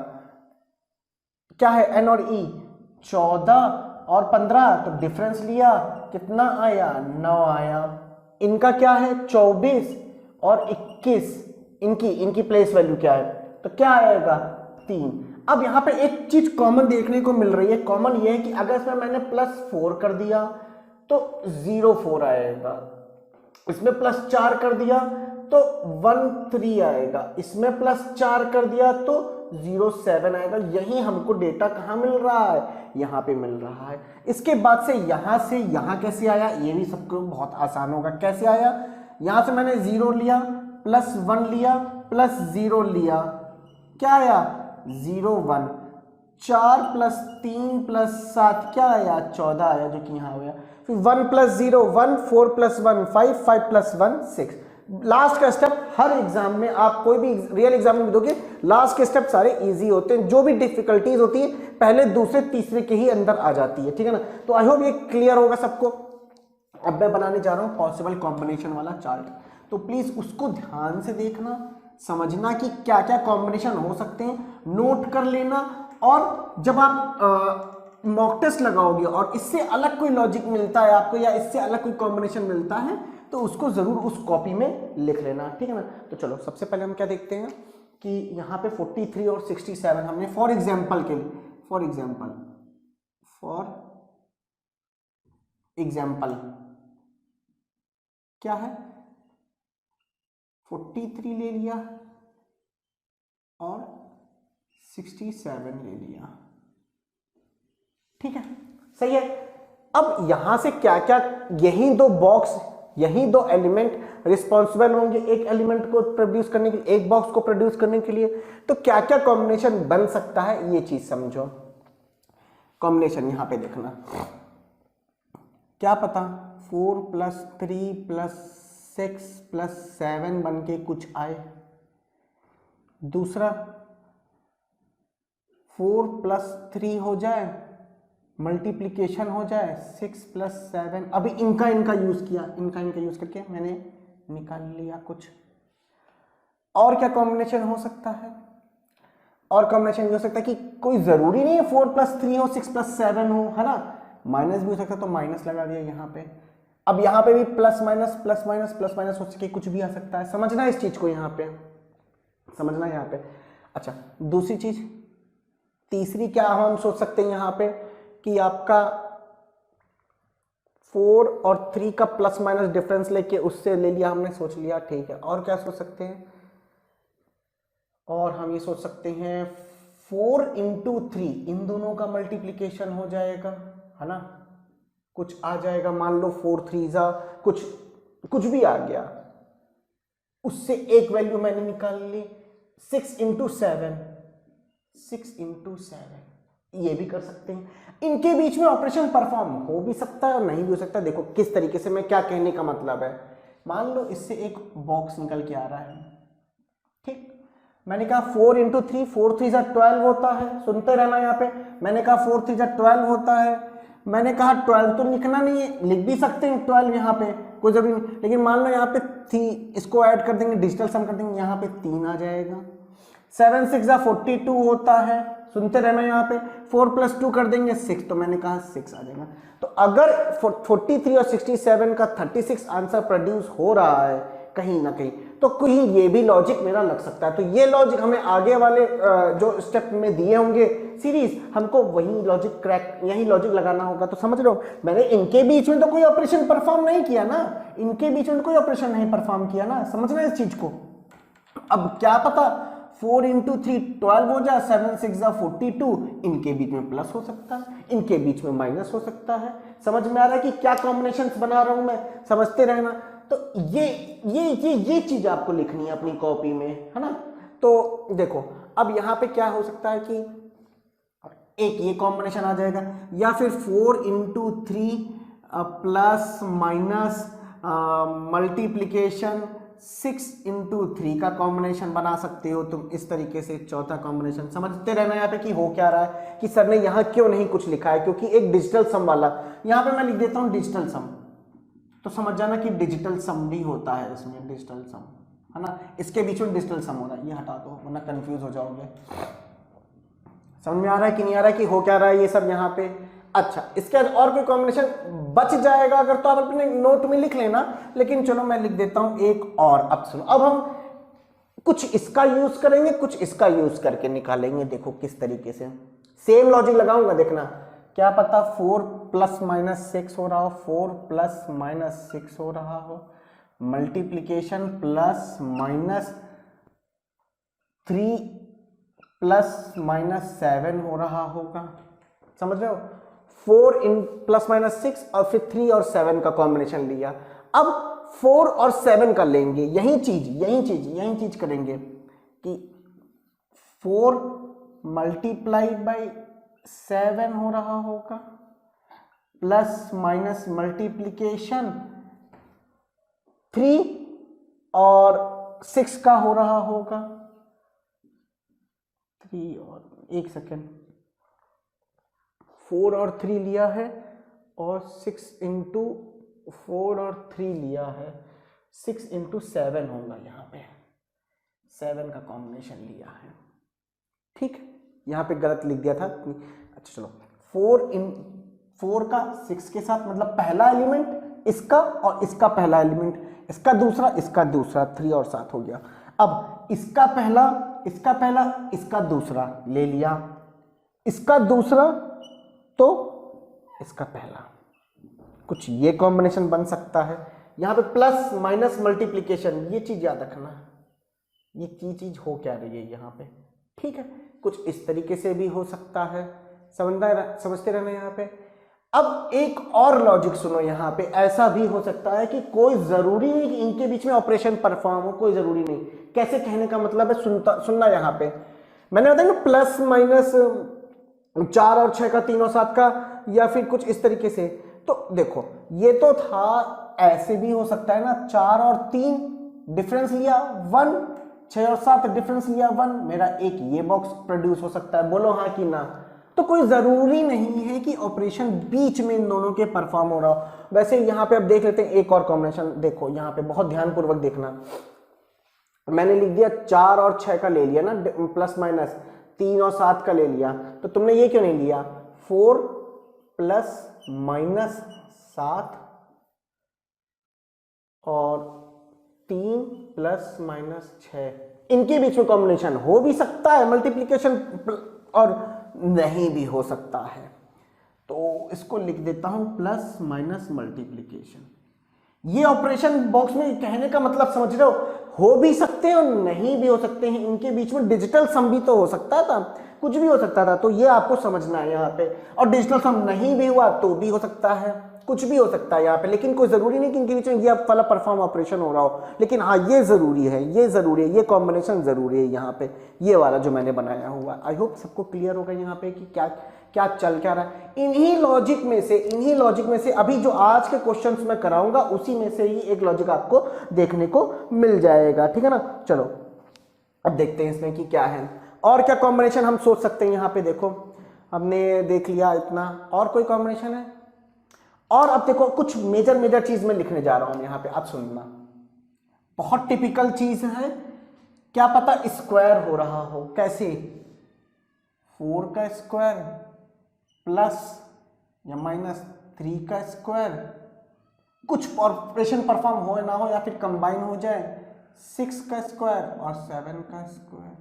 क्या है एन और ई, 14 और 15, तो डिफरेंस लिया कितना आया 9 आया। इनका क्या है 24 और 21, इनकी प्लेस वैल्यू क्या है, तो क्या आएगा 3। अब यहां पे एक चीज कॉमन देखने को मिल रही है, कॉमन ये है कि अगर इसमें मैंने +4 कर दिया तो 0 4 आएगा, इसमें +4 कर दिया तो 1 3 आएगा, इसमें +4 कर दिया तो 0 7 आएगा। यही हमको डेटा कहां मिल रहा है, यहां पे मिल रहा है। इसके बाद से यहां कैसे आया, ये भी सबको बहुत आसान होगा। कैसे आया, यहां से मैंने 0 लिया, +1 लिया, +0 लिया, क्या आया 0 1, 4 + 3 + 7 क्या आया 14 आया, जो कि यहां हो गया। फिर 1 + 0 1, 4 + 1 5, 5 + 1 6। लास्ट का स्टेप हर एग्जाम में आप कोई भी रियल एग्जाम में दोगे, लास्ट के स्टेप सारे इजी होते हैं, जो भी डिफिकल्टीज होती है पहले दूसरे तीसरे के ही अंदर आ जाती है, ठीक है ना। तो आई होप ये क्लियर होगा सबको। अब मैं बनाने जा रहा हूं पॉसिबल कॉम्बिनेशन वाला चार्ट, तो प्लीज उसको ध्यान से देखना, समझना कि क्या क्या कॉम्बिनेशन हो सकते हैं, नोट कर लेना, और जब आप मॉक टेस्ट लगाओगे और इससे अलग कोई लॉजिक मिलता है आपको या इससे अलग कोई कॉम्बिनेशन मिलता है तो उसको जरूर उस कॉपी में लिख लेना, ठीक है ना। तो चलो सबसे पहले हम क्या देखते हैं कि यहाँ पे 43 और 67 हमने फॉर एग्जाम्पल क्या है 43 ले लिया और 67 ले लिया, ठीक है, सही है। अब यहां से क्या क्या यही 2 बॉक्स, यही 2 एलिमेंट रिस्पॉन्सिबल होंगे एक एलिमेंट को प्रोड्यूस करने के लिए, एक बॉक्स को प्रोड्यूस करने के लिए। तो क्या क्या कॉम्बिनेशन बन सकता है ये चीज समझो। कॉम्बिनेशन यहां पे देखना, क्या पता 4 + 3 + 6 + 7 बन के कुछ आए। दूसरा 4 + 3 हो जाए, मल्टीप्लिकेशन हो जाए 6 + 7। अभी इनका यूज किया, इनका यूज करके मैंने निकाल लिया कुछ। और क्या कॉम्बिनेशन हो सकता है, और कॉम्बिनेशन हो सकता है कि कोई जरूरी नहीं है 4 + 3 हो 6 + 7 हो, है ना, माइनस भी हो सकता है, तो माइनस लगा दिया यहाँ पे। अब यहाँ पे भी प्लस माइनस हो सके, कुछ भी आ सकता है, समझना इस चीज को, यहाँ पे समझना यहाँ पे। अच्छा दूसरी चीज, तीसरी क्या हम सोच सकते हैं यहाँ पे कि आपका 4 और 3 का प्लस माइनस डिफरेंस लेके उससे ले लिया हमने, सोच लिया, ठीक है। और क्या सोच सकते हैं, और हम ये सोच सकते हैं 4 × 3 इन दोनों का मल्टीप्लिकेशन हो जाएगा, है ना, कुछ आ जाएगा, मान लो 4 3 जा कुछ भी आ गया, उससे एक वैल्यू मैंने निकाल ली। 6 × 7 6 इंटू 7, ये भी कर सकते हैं। इनके बीच में ऑपरेशन परफॉर्म हो भी सकता है और नहीं भी हो सकता। देखो किस तरीके से, मैं क्या कहने का मतलब है, मान लो इससे एक बॉक्स निकल के आ रहा है, ठीक, मैंने कहा 4 इंटू 3, 4 3 12 होता है, सुनते रहना यहाँ पे, मैंने कहा 4 3 12 होता है, मैंने कहा 12 तो लिखना नहीं है, लिख भी सकते हैं 12 यहाँ पे, कोई जरूरी नहीं, लेकिन मान लो यहाँ पे 3, इसको ऐड कर देंगे, डिजिटल सम कर देंगे, यहाँ पे 3 आ जाएगा। 7 6 42 होता है, सुनते रहना यहाँ पे, 4 + 2 कर देंगे 6, तो मैंने कहा 6 आ जाएगा। तो अगर 43 और 67 का 36 आंसर प्रोड्यूस हो रहा है कहीं ना कहीं, तो कहीं ये भी लॉजिक मेरा लग सकता है। तो ये लॉजिक हमें आगे वाले जो स्टेप में दिए होंगे सीरीज, हमको वही लॉजिक क्रैक, यही लॉजिक लगाना होगा। तो समझ रहे हो, मैंने इनके बीच में तो कोई ऑपरेशन परफॉर्म नहीं किया ना, इनके बीच में कोई ऑपरेशन नहीं परफॉर्म किया ना, समझना इस चीज को। अब क्या पता 4 इंटू 3 12 हो जाए, 7 6 42, इनके बीच में प्लस हो सकता है, इनके बीच में माइनस हो सकता है। समझ में आ रहा है कि क्या कॉम्बिनेशंस बना रहा हूं मैं, समझते रहना। तो ये चीज आपको लिखनी है अपनी कॉपी में, है ना। तो देखो अब यहां पे क्या हो सकता है कि एक ये कॉम्बिनेशन आ जाएगा, या फिर 4 into 3 plus minus multiplication 6 into 3 का कॉम्बिनेशन बना सकते हो तुम इस तरीके से, चौथा कॉम्बिनेशन। समझते रहना यहाँ पे कि हो क्या रहा है, कि सर ने यहाँ क्यों नहीं कुछ लिखा है, क्योंकि एक डिजिटल सम वाला, यहाँ पे मैं लिख देता हूँ डिजिटल सम, तो समझ जाना कि डिजिटल सम भी होता है इसमें, डिजिटल सम, है ना, इसके बीच में डिजिटल सम हो रहा है, ये हटा दो वरना कंफ्यूज हो जाओगे। समझ में आ रहा है कि नहीं आ रहा है, कि हो क्या रहा है ये सब यहाँ पे। अच्छा, इसके बाद और कोई कॉम्बिनेशन बच जाएगा अगर, तो आप अपने नोट में लिख लेना, लेकिन चलो मैं लिख देता हूं एक और। अब सुनो, अब हम कुछ इसका यूज करेंगे, कुछ इसका यूज करके निकालेंगे। देखो किस तरीके से, सेम लॉजिक लगाऊंगा, देखना, क्या पता 4 ± 6 हो रहा हो, 4 ± 6 हो रहा हो, मल्टीप्लीकेशन ± 3 ± 7 हो रहा होगा। समझ रहे हो, 4 ± 6 और फिर 3 और 7 का कॉम्बिनेशन लिया। अब 4 और 7 का लेंगे, यही चीज करेंगे कि 4 × 7 हो रहा होगा, प्लस माइनस मल्टीप्लीकेशन 3 और 6 का हो रहा होगा, 3 और 1 सेकेंड, 4 और 3 लिया है और 6 इंटू 4 और 3 लिया है, 6 इंटू 7 होगा, यहाँ पे 7 का कॉम्बिनेशन लिया है। ठीक, यहाँ पे गलत लिख दिया था। अच्छा चलो, 4 का 6 के साथ, मतलब पहला एलिमेंट इसका और इसका पहला एलिमेंट, इसका दूसरा, इसका दूसरा, 3 और 7 हो गया। अब इसका पहला, इसका पहला, इसका दूसरा ले लिया, इसका दूसरा तो इसका पहला, कुछ ये कॉम्बिनेशन बन सकता है। यहाँ पे प्लस माइनस मल्टीप्लीकेशन, ये चीज याद रखना, ये चीज हो क्या रही है यहाँ पे। ठीक है, कुछ इस तरीके से भी हो सकता है, समझते रहना यहाँ पे। अब एक और लॉजिक सुनो, यहाँ पे ऐसा भी हो सकता है कि कोई जरूरी नहीं कि इनके बीच में ऑपरेशन परफॉर्म हो, कोई जरूरी नहीं। कैसे कहने का मतलब है, सुनना यहाँ पे, मैंने बताया ना प्लस माइनस 4 और 6 का, 3 और 7 का, या फिर कुछ इस तरीके से। तो देखो ये तो था, ऐसे भी हो सकता है ना, 4 और 3 डिफरेंस लिया 1, 6 और 7 डिफरेंस लिया 1, मेरा एक ये बॉक्स प्रोड्यूस हो सकता है, बोलो हाँ कि ना। तो कोई जरूरी नहीं है कि ऑपरेशन बीच में इन दोनों के परफॉर्म हो रहा हो। वैसे यहाँ पे अब देख लेते हैं एक और कॉम्बिनेशन। देखो यहाँ पे बहुत ध्यानपूर्वक देखना, मैंने लिख दिया 4 और 6 का ले लिया ना, प्लस माइनस 3 और 7 का ले लिया, तो तुमने ये क्यों नहीं लिया 4 ± 7 और 3 ± 6, इनके बीच में कॉम्बिनेशन हो भी सकता है, मल्टीप्लीकेशन, और नहीं भी हो सकता है। तो इसको लिख देता हूं प्लस माइनस मल्टीप्लीकेशन। ये ऑपरेशन बॉक्स में कहने का मतलब समझ रहे हो भी सकते हैं और नहीं भी हो सकते हैं, इनके बीच में डिजिटल सम भी तो हो सकता था, कुछ भी हो सकता था। तो ये आपको समझना है यहाँ पे, और डिजिटल सम नहीं भी हुआ तो भी हो सकता है। कुछ भी हो सकता है यहाँ पे, लेकिन कोई जरूरी नहीं कि इनके बीच में ये वाला परफॉर्म ऑपरेशन हो रहा हो, लेकिन हाँ ये जरूरी है, ये जरूरी है, ये कॉम्बिनेशन जरूरी है यहाँ पे, ये वाला जो मैंने बनाया हुआ। आई होप सबको क्लियर होगा यहाँ पे कि क्या क्या चल क्या रहा है। इन्हीं लॉजिक में से अभी जो आज के क्वेश्चंस मैं कराऊंगा उसी में से ही एक लॉजिक आपको देखने को मिल जाएगा, ठीक है ना। चलो अब देखते हैं इसमें कि क्या है और क्या कॉम्बिनेशन हम सोच सकते हैं। यहाँ पे देखो हमने देख लिया इतना, और कोई कॉम्बिनेशन है? और अब देखो कुछ मेजर चीज मैं लिखने जा रहा हूं यहाँ पे, अब सुनना, बहुत टिपिकल चीज है, क्या पता स्क्वायर हो रहा हो। कैसे? 4 का स्क्वायर प्लस या माइनस 3 का स्क्वायर, कुछ ऑपरेशन परफॉर्म हो ना हो या फिर कंबाइन हो जाए, 6 का स्क्वायर और 7 का स्क्वायर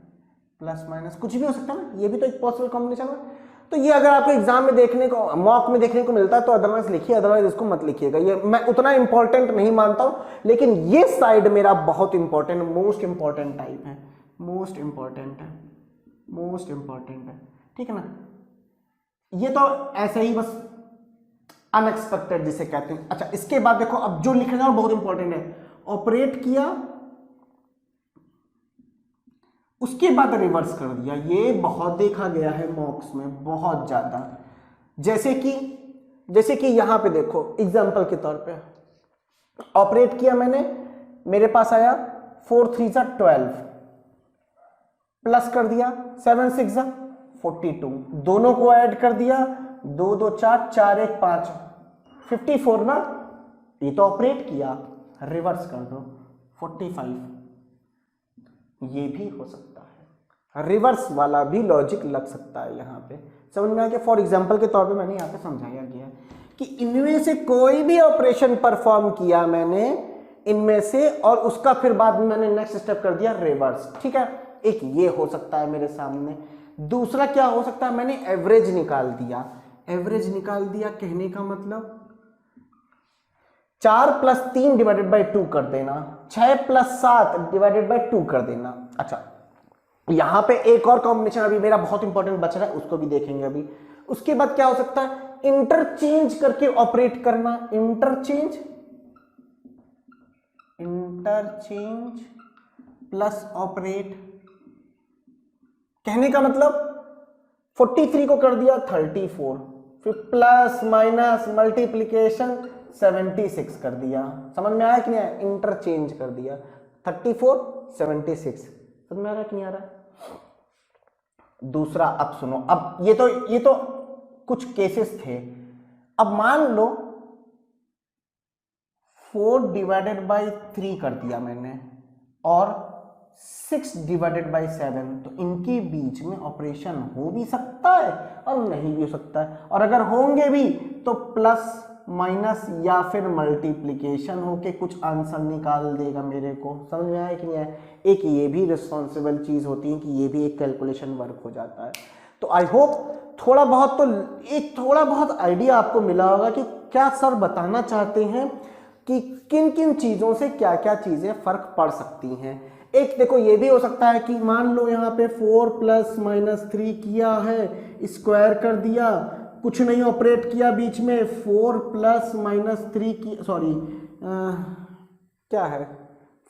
प्लस माइनस कुछ भी हो सकता है ना, ये भी तो एक पॉसिबल कॉम्बिनेशन है। तो ये अगर आपको एग्जाम में देखने को, मॉक में देखने को मिलता है तो अदरवाइज लिखिए, अदरवाइज इसको मत लिखिएगा, ये मैं उतना इंपॉर्टेंट नहीं मानता हूं, लेकिन ये साइड मेरा बहुत इंपॉर्टेंट, मोस्ट इंपॉर्टेंट टाइप है, मोस्ट इंपॉर्टेंट है, ठीक है ना। ये तो ऐसे ही बस अनएक्सपेक्टेड जिसे कहते हैं। अच्छा इसके बाद देखो अब जो लिखने का बहुत इंपॉर्टेंट है, ऑपरेट किया उसके बाद रिवर्स कर दिया, ये बहुत देखा गया है मॉक्स में बहुत ज्यादा। जैसे कि यहां पे देखो एग्जांपल के तौर पे ऑपरेट किया मैंने, मेरे पास आया 4 3 जा 12 प्लस कर दिया 7 6 जा 42, दोनों को ऐड कर दिया 2 2 4 4 1 5 54 ना, ये तो ऑपरेट किया, रिवर्स कर दो 45, ये भी हो सकता है, रिवर्स वाला भी लॉजिक लग सकता है यहाँ पे। समझ में आ गया? फॉर एग्जांपल के तौर पे मैंने यहाँ पे समझाया गया कि इनमें से कोई भी ऑपरेशन परफॉर्म किया मैंने इनमें से, और उसका फिर बाद में मैंने नेक्स्ट स्टेप कर दिया रिवर्स, ठीक है। एक ये हो सकता है मेरे सामने। दूसरा क्या हो सकता है, मैंने एवरेज निकाल दिया, कहने का मतलब 4 + 3 / 2 कर देना, 6 + 7 / 2 कर देना। अच्छा यहां पे एक और कॉम्बिनेशन अभी मेरा बहुत इंपॉर्टेंट बच रहा है, उसको भी देखेंगे अभी। उसके बाद क्या हो सकता है, इंटरचेंज करके ऑपरेट करना, इंटरचेंज प्लस ऑपरेट, कहने का मतलब 43 को कर दिया 34, फिर प्लस माइनस मल्टीप्लीकेशन 76 कर दिया। समझ में आया कि नहीं आया? इंटरचेंज कर दिया 34 76, समझ में आ रहा है कि नहीं आ रहा है? दूसरा अब सुनो, अब ये तो कुछ केसेस थे। अब मान लो 4 / 3 कर दिया मैंने और 6 / 7, तो इनके बीच में ऑपरेशन हो भी सकता है और नहीं भी हो सकता है, और अगर होंगे भी तो प्लस माइनस या फिर मल्टीप्लीकेशन होके कुछ आंसर निकाल देगा मेरे को। समझ में आया कि नहीं आया? एक ये भी रिस्पॉन्सिबल चीज होती है कि ये भी एक कैलकुलेशन वर्क हो जाता है। तो आई होप थोड़ा बहुत आइडिया आपको मिला होगा कि क्या सर बताना चाहते हैं कि किन किन चीजों से क्या क्या चीजें फर्क पड़ सकती हैं। एक देखो ये भी हो सकता है कि मान लो यहाँ पे 4 ± 3 किया है, स्क्वायर कर दिया, कुछ नहीं ऑपरेट किया बीच में, 4 ± 3 की सॉरी क्या है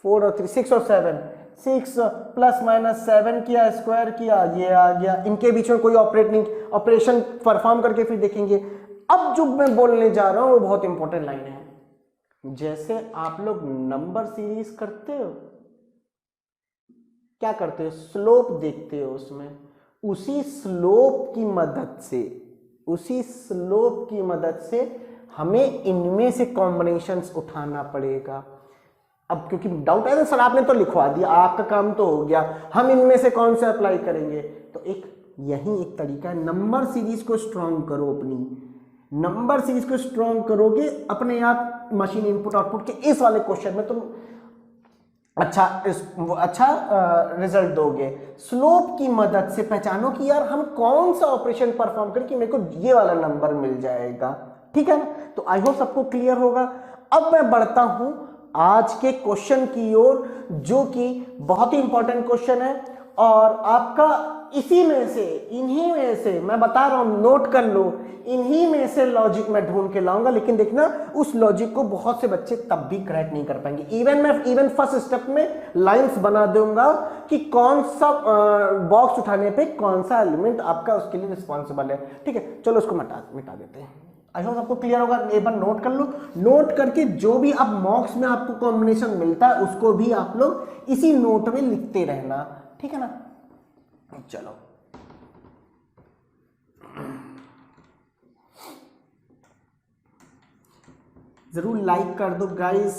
4 और 3 6 और 7, 6 ± 7 किया, स्क्वायर किया, ये आ गया। इनके बीच में कोई ऑपरेशन परफॉर्म करके फिर देखेंगे। अब जो मैं बोलने जा रहा हूं वो बहुत इंपॉर्टेंट लाइन है। जैसे आप लोग नंबर सीरीज करते हो, क्या करते हो, स्लोप देखते हो उसमें, उसी स्लोप की मदद से हमें इनमें से कॉम्बिनेशंस उठाना पड़ेगा। अब क्योंकि डाउट है ना सर आपने तो लिखवा दिया, आपका काम तो हो गया, हम इनमें से कौन सा अप्लाई करेंगे, तो यही एक तरीका है। नंबर सीरीज को स्ट्रॉन्ग करो, नंबर सीरीज को स्ट्रॉन्ग करोगे अपने आप मशीन इनपुट आउटपुट के इस वाले क्वेश्चन में तुम अच्छा रिजल्ट दोगे। स्लोप की मदद से पहचानो कि यार हम कौन सा ऑपरेशन परफॉर्म करके मेरे को ये वाला नंबर मिल जाएगा, ठीक है ना। तो आई होप सबको क्लियर होगा। अब मैं बढ़ता हूं आज के क्वेश्चन की ओर, जो कि बहुत ही इंपॉर्टेंट क्वेश्चन है और आपका इसी में से, इन्हीं में से मैं बता रहा हूं, नोट कर लो, इन्हीं में से लॉजिक मैं ढूंढ के लाऊंगा। लेकिन देखना उस लॉजिक को बहुत से बच्चे तब भी क्रैक नहीं कर पाएंगे। इवन फर्स्ट स्टेप में लाइंस बना दूंगा कि कौन सा बॉक्स उठाने पे कौन सा एलिमेंट आपका उसके लिए रिस्पॉन्सिबल है। ठीक है, चलो उसको मिटा देते हैं। आई होप आपको क्लियर होगा। एक बार नोट कर लो, नोट करके जो भी आप मॉक्स में आपको कॉम्बिनेशन मिलता है उसको भी आप लोग इसी नोट में लिखते रहना। ठीक है ना, चलो जरूर लाइक कर दो गाइस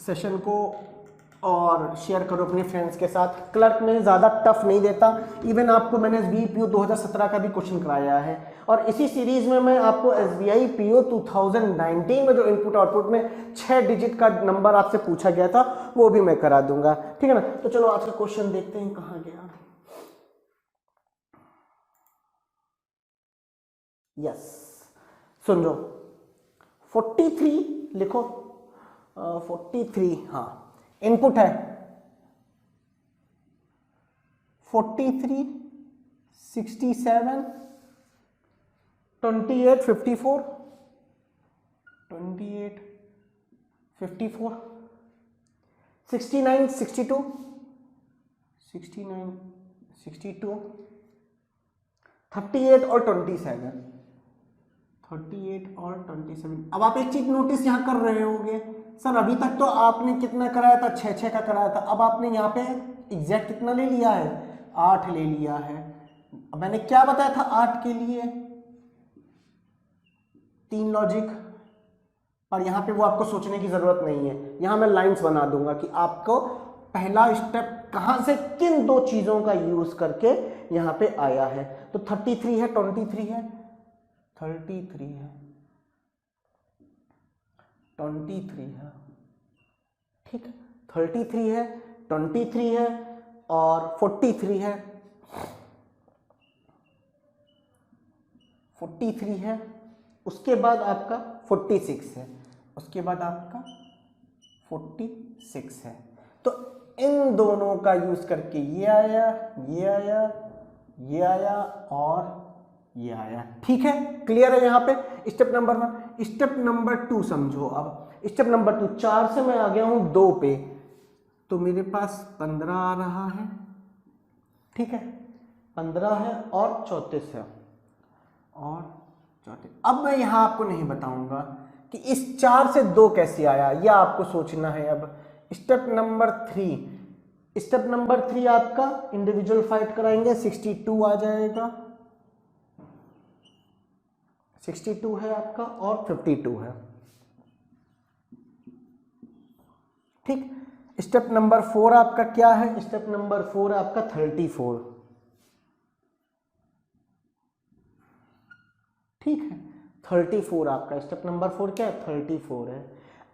सेशन को और शेयर करो अपने फ्रेंड्स के साथ। क्लर्क में ज़्यादा टफ नहीं देता, इवन आपको मैंने SBI PO 2017 का भी क्वेश्चन कराया है और इसी सीरीज में मैं आपको SBI PO 2019 में जो इनपुट आउटपुट में 6 डिजिट का नंबर आपसे पूछा गया था वो भी मैं करा दूंगा। ठीक है ना, तो चलो आज का क्वेश्चन देखते हैं कहाँ गया। यस, सुन लो 43 लिखो, 43 हाँ इनपुट है 43, 67, 28, 54, 28, 54, 69, 62, 69, 62, 38 और 27, 38 और 27। अब आप एक चीज नोटिस यहां कर रहे होंगे, सर अभी तक तो आपने कितना कराया था, 6 का कराया था, अब आपने यहाँ पे एग्जैक्ट कितना ले लिया है, 8 ले लिया है। अब मैंने क्या बताया था 8 के लिए, 3 लॉजिक, और यहाँ पे वो आपको सोचने की जरूरत नहीं है, यहाँ मैं लाइंस बना दूंगा कि आपको पहला स्टेप कहां से किन 2 चीजों का यूज करके यहाँ पे आया है। तो 33 है, 23 है, 33 है, 23 है, ठीक है, 33 है, 23 है और 43 है, 43 है, उसके बाद आपका 46 है, उसके बाद आपका 46 है। तो इन दोनों का यूज करके ये आया, ये आया, ये आया और ये आया। ठीक है, क्लियर है यहाँ पे स्टेप नंबर 1। स्टेप नंबर 2 समझो। अब स्टेप नंबर 2, 4 से मैं आ गया हूं 2 पे, तो मेरे पास 15 आ रहा है, ठीक है, 15 है और 34 है और 34। अब मैं यहां आपको नहीं बताऊंगा कि इस 4 से 2 कैसे आया, यह आपको सोचना है। अब स्टेप नंबर 3, स्टेप नंबर 3 आपका इंडिविजुअल फाइट कराएंगे, 62 आ जाएगा, 62 है आपका और 52 है, ठीक। स्टेप नंबर 4 आपका क्या है, स्टेप नंबर 4 आपका 34, ठीक है, 34 आपका स्टेप नंबर 4 क्या है, 34 है।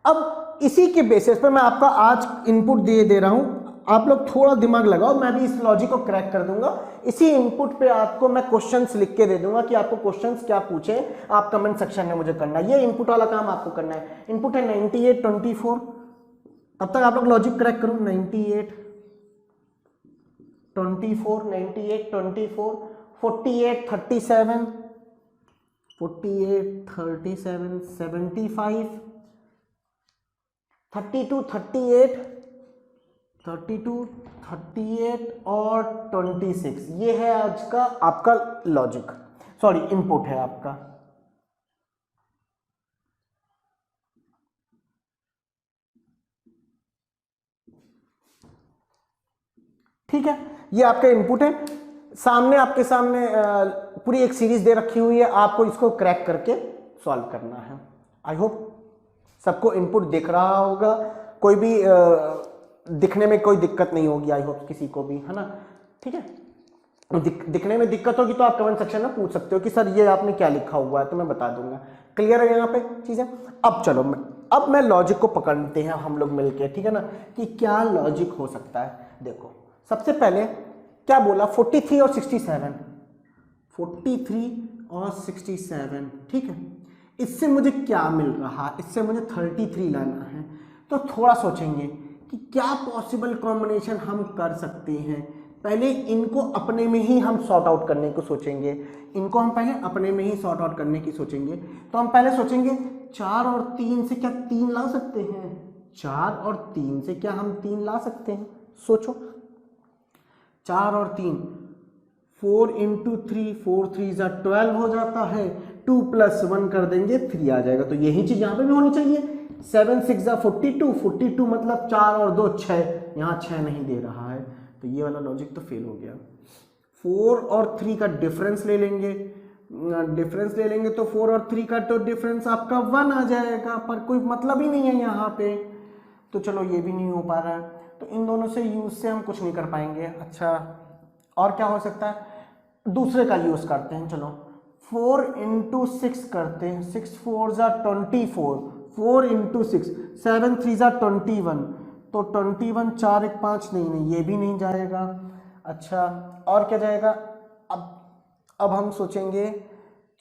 अब इसी के बेसिस पे मैं आपका आज इनपुट दे रहा हूं, आप लोग थोड़ा दिमाग लगाओ, मैं भी इस लॉजिक को क्रैक कर दूंगा। इसी इनपुट पे आपको मैं क्वेश्चंस लिख के दे दूंगा कि आपको क्वेश्चंस क्या पूछे, आप कमेंट सेक्शन में मुझे करना है। ये इनपुट वाला काम आपको करना है। इनपुट है 98, 24, तब तक आप लोग लॉजिक क्रैक करो। 98, 24, 98, 24, 48, 37, 48, 37, 75, 32, 38, 32, 38 और 26। ये है आज का आपका लॉजिक, सॉरी इनपुट है आपका। ठीक है, ये आपका इनपुट है। सामने आपके सामने पूरी एक सीरीज दे रखी हुई है, आपको इसको क्रैक करके सॉल्व करना है। आई होप सबको इनपुट दिख रहा होगा, कोई भी दिखने में कोई दिक्कत नहीं होगी, आई होप किसी को भी, है ना। ठीक है, दिखने में दिक्कत होगी तो आप कमेंट सेक्शन में पूछ सकते हो कि सर ये आपने क्या लिखा हुआ है, तो मैं बता दूंगा। क्लियर है यहाँ पे चीजें। अब चलो अब मैं लॉजिक को पकड़ते हैं हम लोग मिलके, ठीक है ना, कि क्या लॉजिक हो सकता है। देखो सबसे पहले क्या बोला, 43 और 67, 43 और 67, ठीक है। इससे मुझे क्या मिल रहा, इससे मुझे 33 लाना है। तो थोड़ा सोचेंगे कि क्या पॉसिबल कॉम्बिनेशन हम कर सकते हैं, पहले इनको अपने में ही हम सॉर्ट आउट करने को सोचेंगे, इनको हम पहले अपने में ही सॉर्ट आउट करने की सोचेंगे। तो हम पहले सोचेंगे 4 और 3 से क्या 3 ला सकते हैं? 4 और 3 से क्या हम 3 ला सकते हैं? सोचो, 4 और 3, 4 इंटू 3, 4 3 जा 12 हो जाता है, 2 प्लस 1 कर देंगे 3 आ जाएगा। तो यही चीज यहाँ पे भी होनी चाहिए। 7 6 जा 42, 42 मतलब 4 और 2 6, यहाँ 6 नहीं दे रहा है, तो ये वाला लॉजिक तो फेल हो गया। 4 और 3 का डिफरेंस ले लेंगे, तो 4 और 3 का तो डिफरेंस आपका 1 आ जाएगा, पर कोई मतलब ही नहीं है यहाँ पे, तो चलो ये भी नहीं हो पा रहा है। तो इन दोनों से यूज से हम कुछ नहीं कर पाएंगे। अच्छा, और क्या हो सकता है? दूसरे का यूज करते हैं, चलो 4 इंटू 6 करते हैं, 6 4 जा 24, 4 इंटू 6, 7 3 जा 21, तो 21, 4 1 5, नहीं ये भी नहीं जाएगा। अच्छा, और क्या जाएगा? अब हम सोचेंगे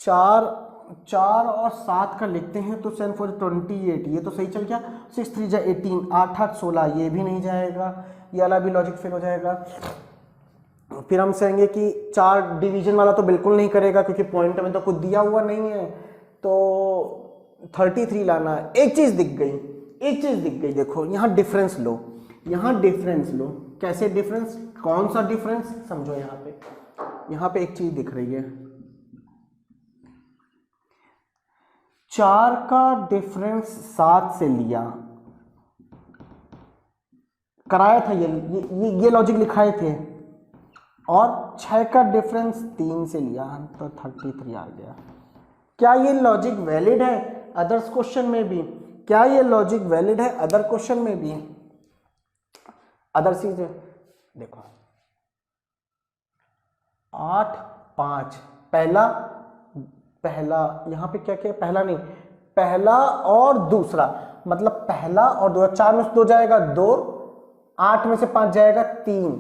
4 और 7 का लिखते हैं, तो 7 4 28, ये तो सही चल गया। 6 3 जा 18, 8 8 16, ये भी नहीं जाएगा, ये वाला भी लॉजिक फेल हो जाएगा। फिर हम कहेंगे कि 4 डिवीजन वाला तो बिल्कुल नहीं करेगा, क्योंकि पॉइंट में तो कुछ दिया हुआ नहीं है, तो 33 लाना है। एक चीज दिख गई, देखो यहाँ डिफरेंस लो, कैसे डिफरेंस? कौन सा डिफरेंस? समझो, यहाँ पे एक चीज दिख रही है, 4 का डिफरेंस 7 से लिया, कराया था, ये लॉजिक लिखाए थे, और 6 का डिफरेंस 3 से लिया, तो 33 आ गया। क्या ये लॉजिक वैलिड है अदर्स क्वेश्चन में भी? अदर चीज देखो, 8 5, पहला यहाँ पे क्या पहला नहीं, पहला और दूसरा, मतलब पहला और दूसरा। 4 में से 2 जाएगा 2, 8 में से 5 जाएगा 3,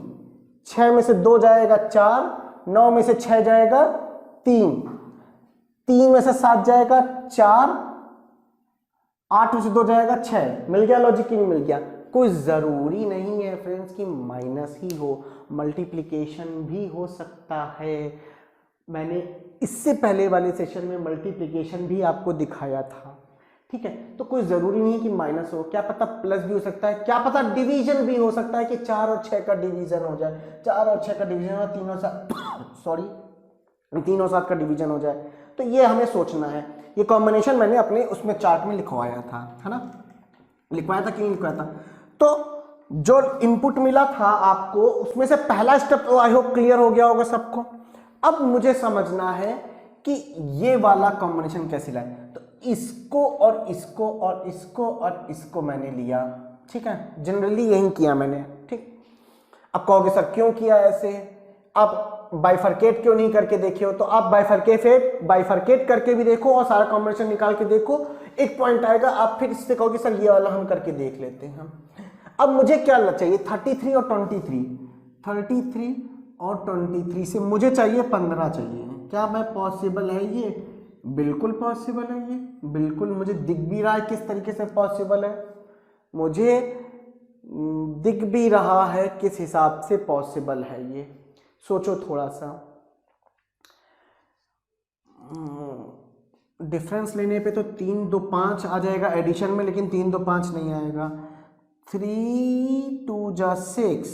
6 में से 2 जाएगा 4, 9 में से 6 जाएगा 3, 3 में से 7 जाएगा 4, 8 में से 2 जाएगा 6। मिल गया लॉजिक की नहीं मिल गया? कोई जरूरी नहीं है फ्रेंड्स कि माइनस ही हो, मल्टीप्लिकेशन भी हो सकता है। मैंने इससे पहले वाले सेशन में मल्टीप्लिकेशन भी आपको दिखाया था, ठीक है? तो कोई जरूरी नहीं है कि माइनस हो, क्या पता प्लस भी हो सकता है, क्या पता डिवीजन भी हो सकता है कि 4 और 6 का डिवीजन हो जाए, 4 और 6 का डिवीजन हो, 3 और 7 का डिवीजन हो जाए। तो ये हमें सोचना है। ये कॉम्बिनेशन मैंने अपने उसमें चार्ट में लिखवाया था, है ना? लिखवाया था कि नहीं लिखवाया था? तो जो इनपुट मिला था आपको, उसमें से पहला स्टेप तो आई होप क्लियर हो गया होगा सबको। अब मुझे समझना है कि ये वाला कॉम्बिनेशन कैसे लाए। तो इसको और इसको और इसको और इसको मैंने लिया, ठीक है? जनरली यही किया मैंने, ठीक। अब कहोगे सर क्यों किया ऐसे, अब बाइफरकेट क्यों नहीं करके देखे हो? तो आप बाइफरकेट करके भी देखो और सारा कॉम्बिनेशन निकाल के देखो, एक पॉइंट आएगा, आप फिर इससे कहोगे सर ये वाला हम करके देख लेते हैं। अब मुझे क्या चाहिए? 33 और 23, 33 और 23 से मुझे चाहिए 15 चाहिए। क्या मैं पॉसिबल है ये? बिल्कुल पॉसिबल है ये, बिल्कुल मुझे दिख भी रहा है किस तरीके से पॉसिबल है, मुझे दिख भी रहा है किस हिसाब से पॉसिबल है ये। सोचो थोड़ा सा, डिफरेंस लेने पे तो 3 2 5 आ जाएगा एडिशन में, लेकिन 3 2 5 नहीं आएगा। 3 2 जा 6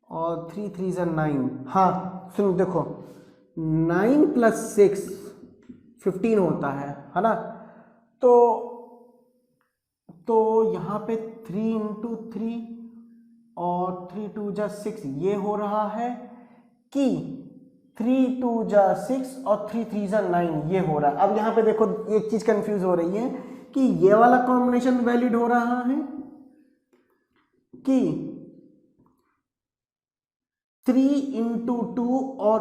और 3 3 जा 9। हाँ सुनो देखो, 9 प्लस 6 15 होता है ना? तो यहाँ पे 3 इंटू 3 और 3 2 जा 6 ये हो रहा है कि 3 2 जा 6 और 3 3 जा 9 ये हो रहा है। अब यहाँ पे देखो एक चीज कंफ्यूज हो रही है कि ये वाला कॉम्बिनेशन वैलिड हो रहा है कि 3 इंटू 2 और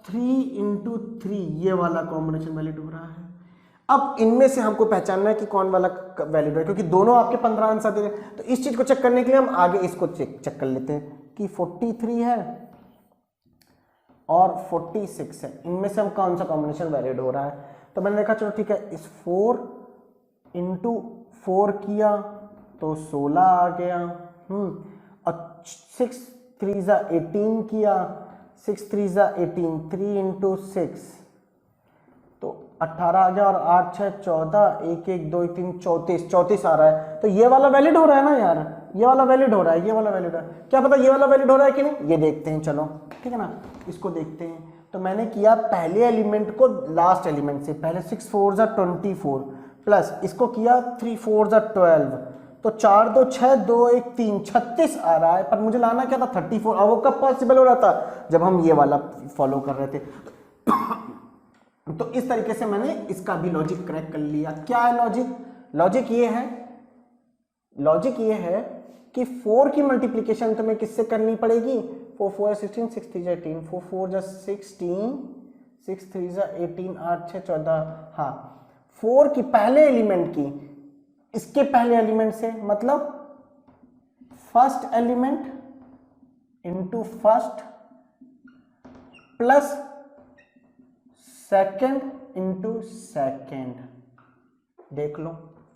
3 इंटू 3 ये वाला कॉम्बिनेशन वैलिड हो रहा है। अब इनमें से हमको पहचानना है कि कौन वाला वैलिड है, क्योंकि दोनों आपके 15 आंसर दे रहे हैं। तो इस चीज को चेक करने के लिए हम आगे इसको चेक कर लेते हैं कि 43 है और 46 है, इनमें से हम कौन सा कॉम्बिनेशन वैलिड हो रहा है। तो मैंने देखा चलो ठीक है, इस 4 इंटू 4 किया तो 16 आ गया, और 6 3 ज़ा 18 किया, 6 3 ज़ा 18, 3 इंटू 6 तो 18 आ गया, और 8 6 14, 1 1 2 3 34 आ रहा है। तो ये वाला वैलिड हो रहा है ना यार, ये वाला वैलिड हो रहा है, ये वाला वैलिड है, क्या पता ये वाला वैलिड हो रहा है कि नहीं, ये देखते हैं। चलो ठीक है ना, इसको देखते हैं। तो मैंने किया पहले एलिमेंट को लास्ट एलिमेंट से, पहले 6 4 ज़ा 24 प्लस इसको किया 3 4 ज़ा 12, तो 4 2 6 2 1 3 36 आ रहा है। पर मुझे लाना क्या था 34, और वो कब पॉसिबल हो रहा था, जब हम ये वाला फॉलो कर रहे थे। तो इस तरीके से मैंने इसका भी लॉजिक क्रैक कर लिया। क्या है लॉजिक? लॉजिक ये है कि 4 की मल्टीप्लिकेशन तुम्हें किससे करनी पड़ेगी, 4 4 16, 6 3 18, 4 4 16, 6 3 18, 8 6 14, हाँ 4 की पहले एलिमेंट की इसके पहले एलिमेंट से, मतलब first element into first plus second into second. देख लो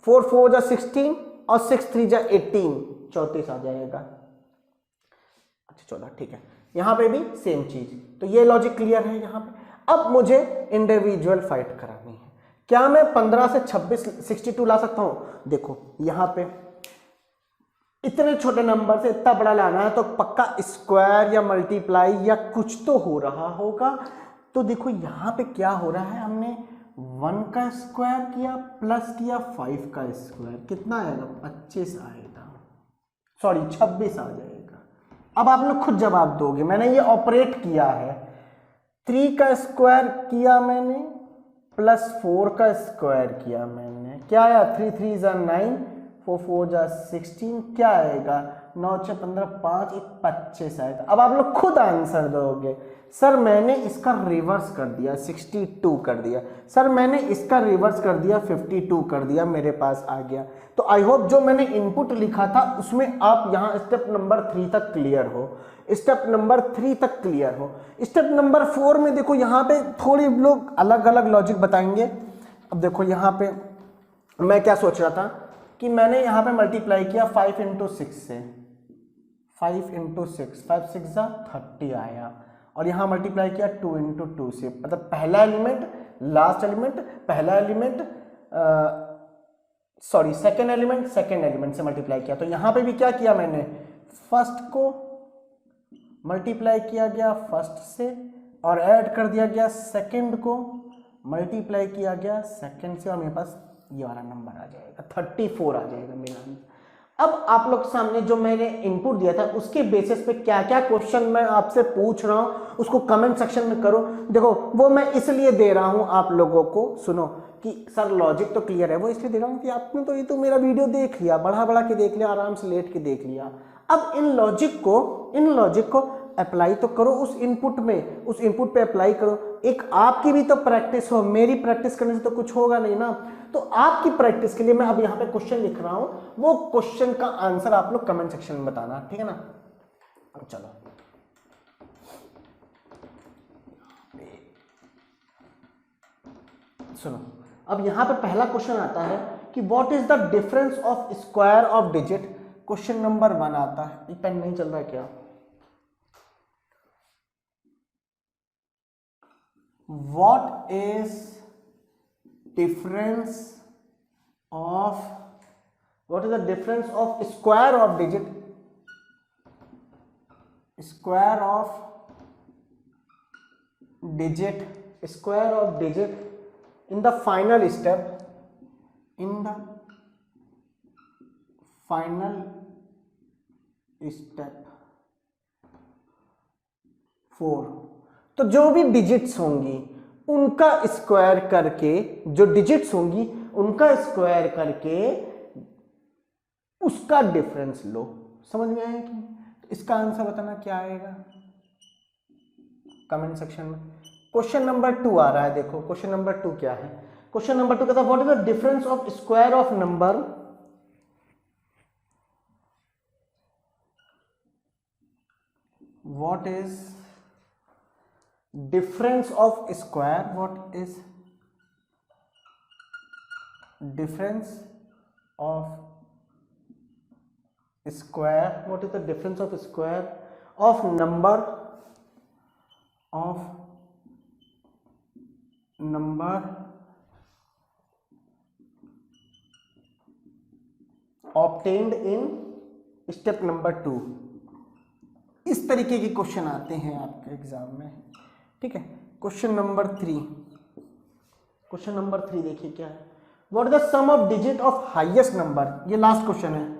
4 4 ज़ा 16 और 6 3 ज़ा 18, 34 आ जाएगा। अच्छा 14, ठीक है। यहां पे भी सेम चीज। तो ये लॉजिक क्लियर है यहां पे। अब मुझे इंडिविजुअल फाइट करानी है। क्या मैं 15 से 26 62 ला सकता हूं? देखो यहां पे इतने छोटे नंबर से इतना बड़ा लाना है तो पक्का स्क्वायर या मल्टीप्लाई या कुछ तो हो रहा होगा। तो देखो यहां पे क्या हो रहा है, हमने 1 का स्क्वायर किया प्लस किया 5 का स्क्वायर, कितना आएगा 25 आएगा, सॉरी 26 आ जाएगा। अब आप लोग खुद जवाब दोगे, मैंने ये ऑपरेट किया है, 3 का स्क्वायर किया मैंने प्लस 4 का स्क्वायर किया मैंने, क्या आया 3 3 ज़ा 9, 4 4 ज़ा 16, क्या आएगा 9 6 15 5 1 25 आएगा। अब आप लोग खुद आंसर दोगे, सर मैंने इसका रिवर्स कर दिया 62 कर दिया, सर मैंने इसका रिवर्स कर दिया 52 कर दिया, मेरे पास आ गया। तो आई होप जो मैंने इनपुट लिखा था उसमें आप यहाँ स्टेप नंबर 3 तक क्लियर हो, स्टेप नंबर 3 तक क्लियर हो। स्टेप नंबर 4 में देखो यहाँ पे थोड़ी लोग अलग अलग लॉजिक बताएंगे। अब देखो यहाँ पे मैं क्या सोच रहा था कि मैंने यहाँ पे मल्टीप्लाई किया 5 इंटू 6 से, 5 इंटू 6, 5 6 ज़ा 30 आया, और यहाँ मल्टीप्लाई किया 2 इंटू 2 से, मतलब पहला एलिमेंट लास्ट एलिमेंट, पहला एलिमेंट सॉरी सेकेंड एलिमेंट से मल्टीप्लाई किया। तो यहाँ पे भी क्या किया मैंने, फर्स्ट को मल्टीप्लाई किया गया फर्स्ट से और ऐड कर दिया गया सेकेंड को, मल्टीप्लाई किया गया सेकेंड से, और मेरे पास ये वाला नंबर आ जाएगा 34 आ जाएगा मेरा आंसर। अब आप लोग सामने जो मैंने इनपुट दिया था उसके बेसिस पे क्या क्या क्वेश्चन मैं आपसे पूछ रहा हूं उसको कमेंट सेक्शन में करो। देखो वो मैं इसलिए दे रहा हूं आप लोगों को, सुनो कि सर लॉजिक तो क्लियर है, वो इसलिए दे रहा हूं कि आपने तो ये तो मेरा वीडियो देख लिया, बढ़ा के देख लिया, आराम से लेट के देख लिया। अब इन लॉजिक को अप्लाई तो करो उस इनपुट में, उस इनपुट पे अप्लाई करो। एक आपकी भी तो प्रैक्टिस हो, मेरी प्रैक्टिस करने से तो कुछ होगा नहीं ना। तो आपकी प्रैक्टिस के लिए मैं अब यहाँ पे क्वेश्चन लिख रहा हूं, वो क्वेश्चन का आंसर आप लोग कमेंट सेक्शन में बताना, ठीक है ना। अब चलो सुनो, अब यहाँ पे पहला क्वेश्चन आता है कि what is the difference of square of digit. Question number 1 आता है, पेन नहीं चल रहा है क्या? What is difference of the difference of square of digit in the final step, 4। तो जो भी डिजिट्स होंगी उनका स्क्वायर करके, जो डिजिट्स होंगी उनका स्क्वायर करके उसका डिफरेंस लो। समझ में आया कि? तो इसका आंसर बताना क्या आएगा कमेंट सेक्शन में। क्वेश्चन नंबर 2 आ रहा है, देखो क्वेश्चन नंबर 2 क्या है। क्वेश्चन नंबर 2 कहता है what is the difference of square of number what is difference of square, what is difference of square, what is the difference of square of number obtained in step number 2। इस तरीके के क्वेश्चन आते हैं आपके एग्जाम में, ठीक है। क्वेश्चन नंबर 3 देखिए क्या है, what is the sum of digit of highest number, ये लास्ट क्वेश्चन है।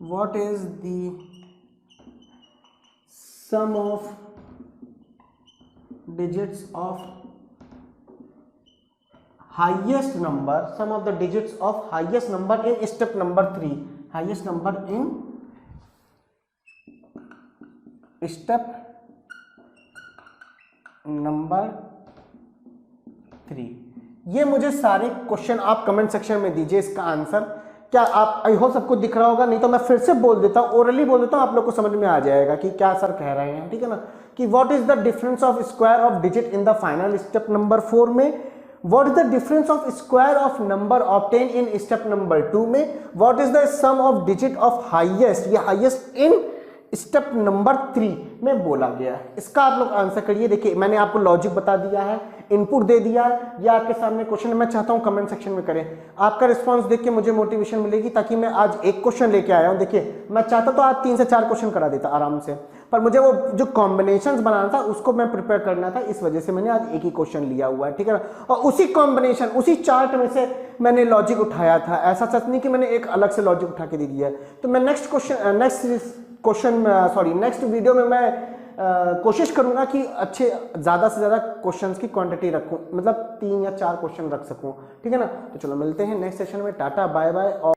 What is the sum of digits of highest number, sum of the digits of highest number in step number 3, highest number in step number 3। ये मुझे सारे क्वेश्चन आप कमेंट सेक्शन में दीजिए इसका आंसर। क्या आप, आई होप सबको दिख रहा होगा, नहीं तो मैं फिर से बोल देता हूँ, ओरली बोल देता हूँ, आप लोग को समझ में आ जाएगा कि क्या सर कह रहे हैं, ठीक है ना। कि what is the difference of square of digit in the final step number 4 में, what is the difference of square of number obtain in step number 2 में, what is the sum of digit of highest, ये हाईएस्ट इन स्टेप नंबर 3 में बोला गया है। इसका आप लोग आंसर करिए। देखिए मैंने आपको लॉजिक बता दिया है, इनपुट दे दिया है, ये आपके सामने क्वेश्चन है। मैं चाहता हूं कमेंट सेक्शन में करें, आपका रिस्पांस देख के मुझे मोटिवेशन मिलेगी, ताकि मैं आज एक क्वेश्चन लेके आया हूं। देखिए मैं चाहता तो आज 3 से 4 क्वेश्चन करा देता आराम से, पर मुझे वो जो कॉम्बिनेशंस बनाना था उसको मैं प्रिपेयर करना था, इस वजह से मैंने आज एक ही क्वेश्चन लिया हुआ है, ठीक है ना। और उसी कॉम्बिनेशन, उसी चार्ट में से मैंने लॉजिक उठाया था, ऐसा सच नहीं कि मैंने एक अलग से लॉजिक उठा के दे दिया है। तो मैं नेक्स्ट वीडियो में मैं कोशिश करूंगा कि अच्छे ज़्यादा से ज़्यादा क्वेश्चंस की क्वांटिटी रखूं, मतलब 3 या 4 क्वेश्चन रख सकूं, ठीक है ना। तो चलो मिलते हैं नेक्स्ट सेशन में, टाटा बाय बाय। और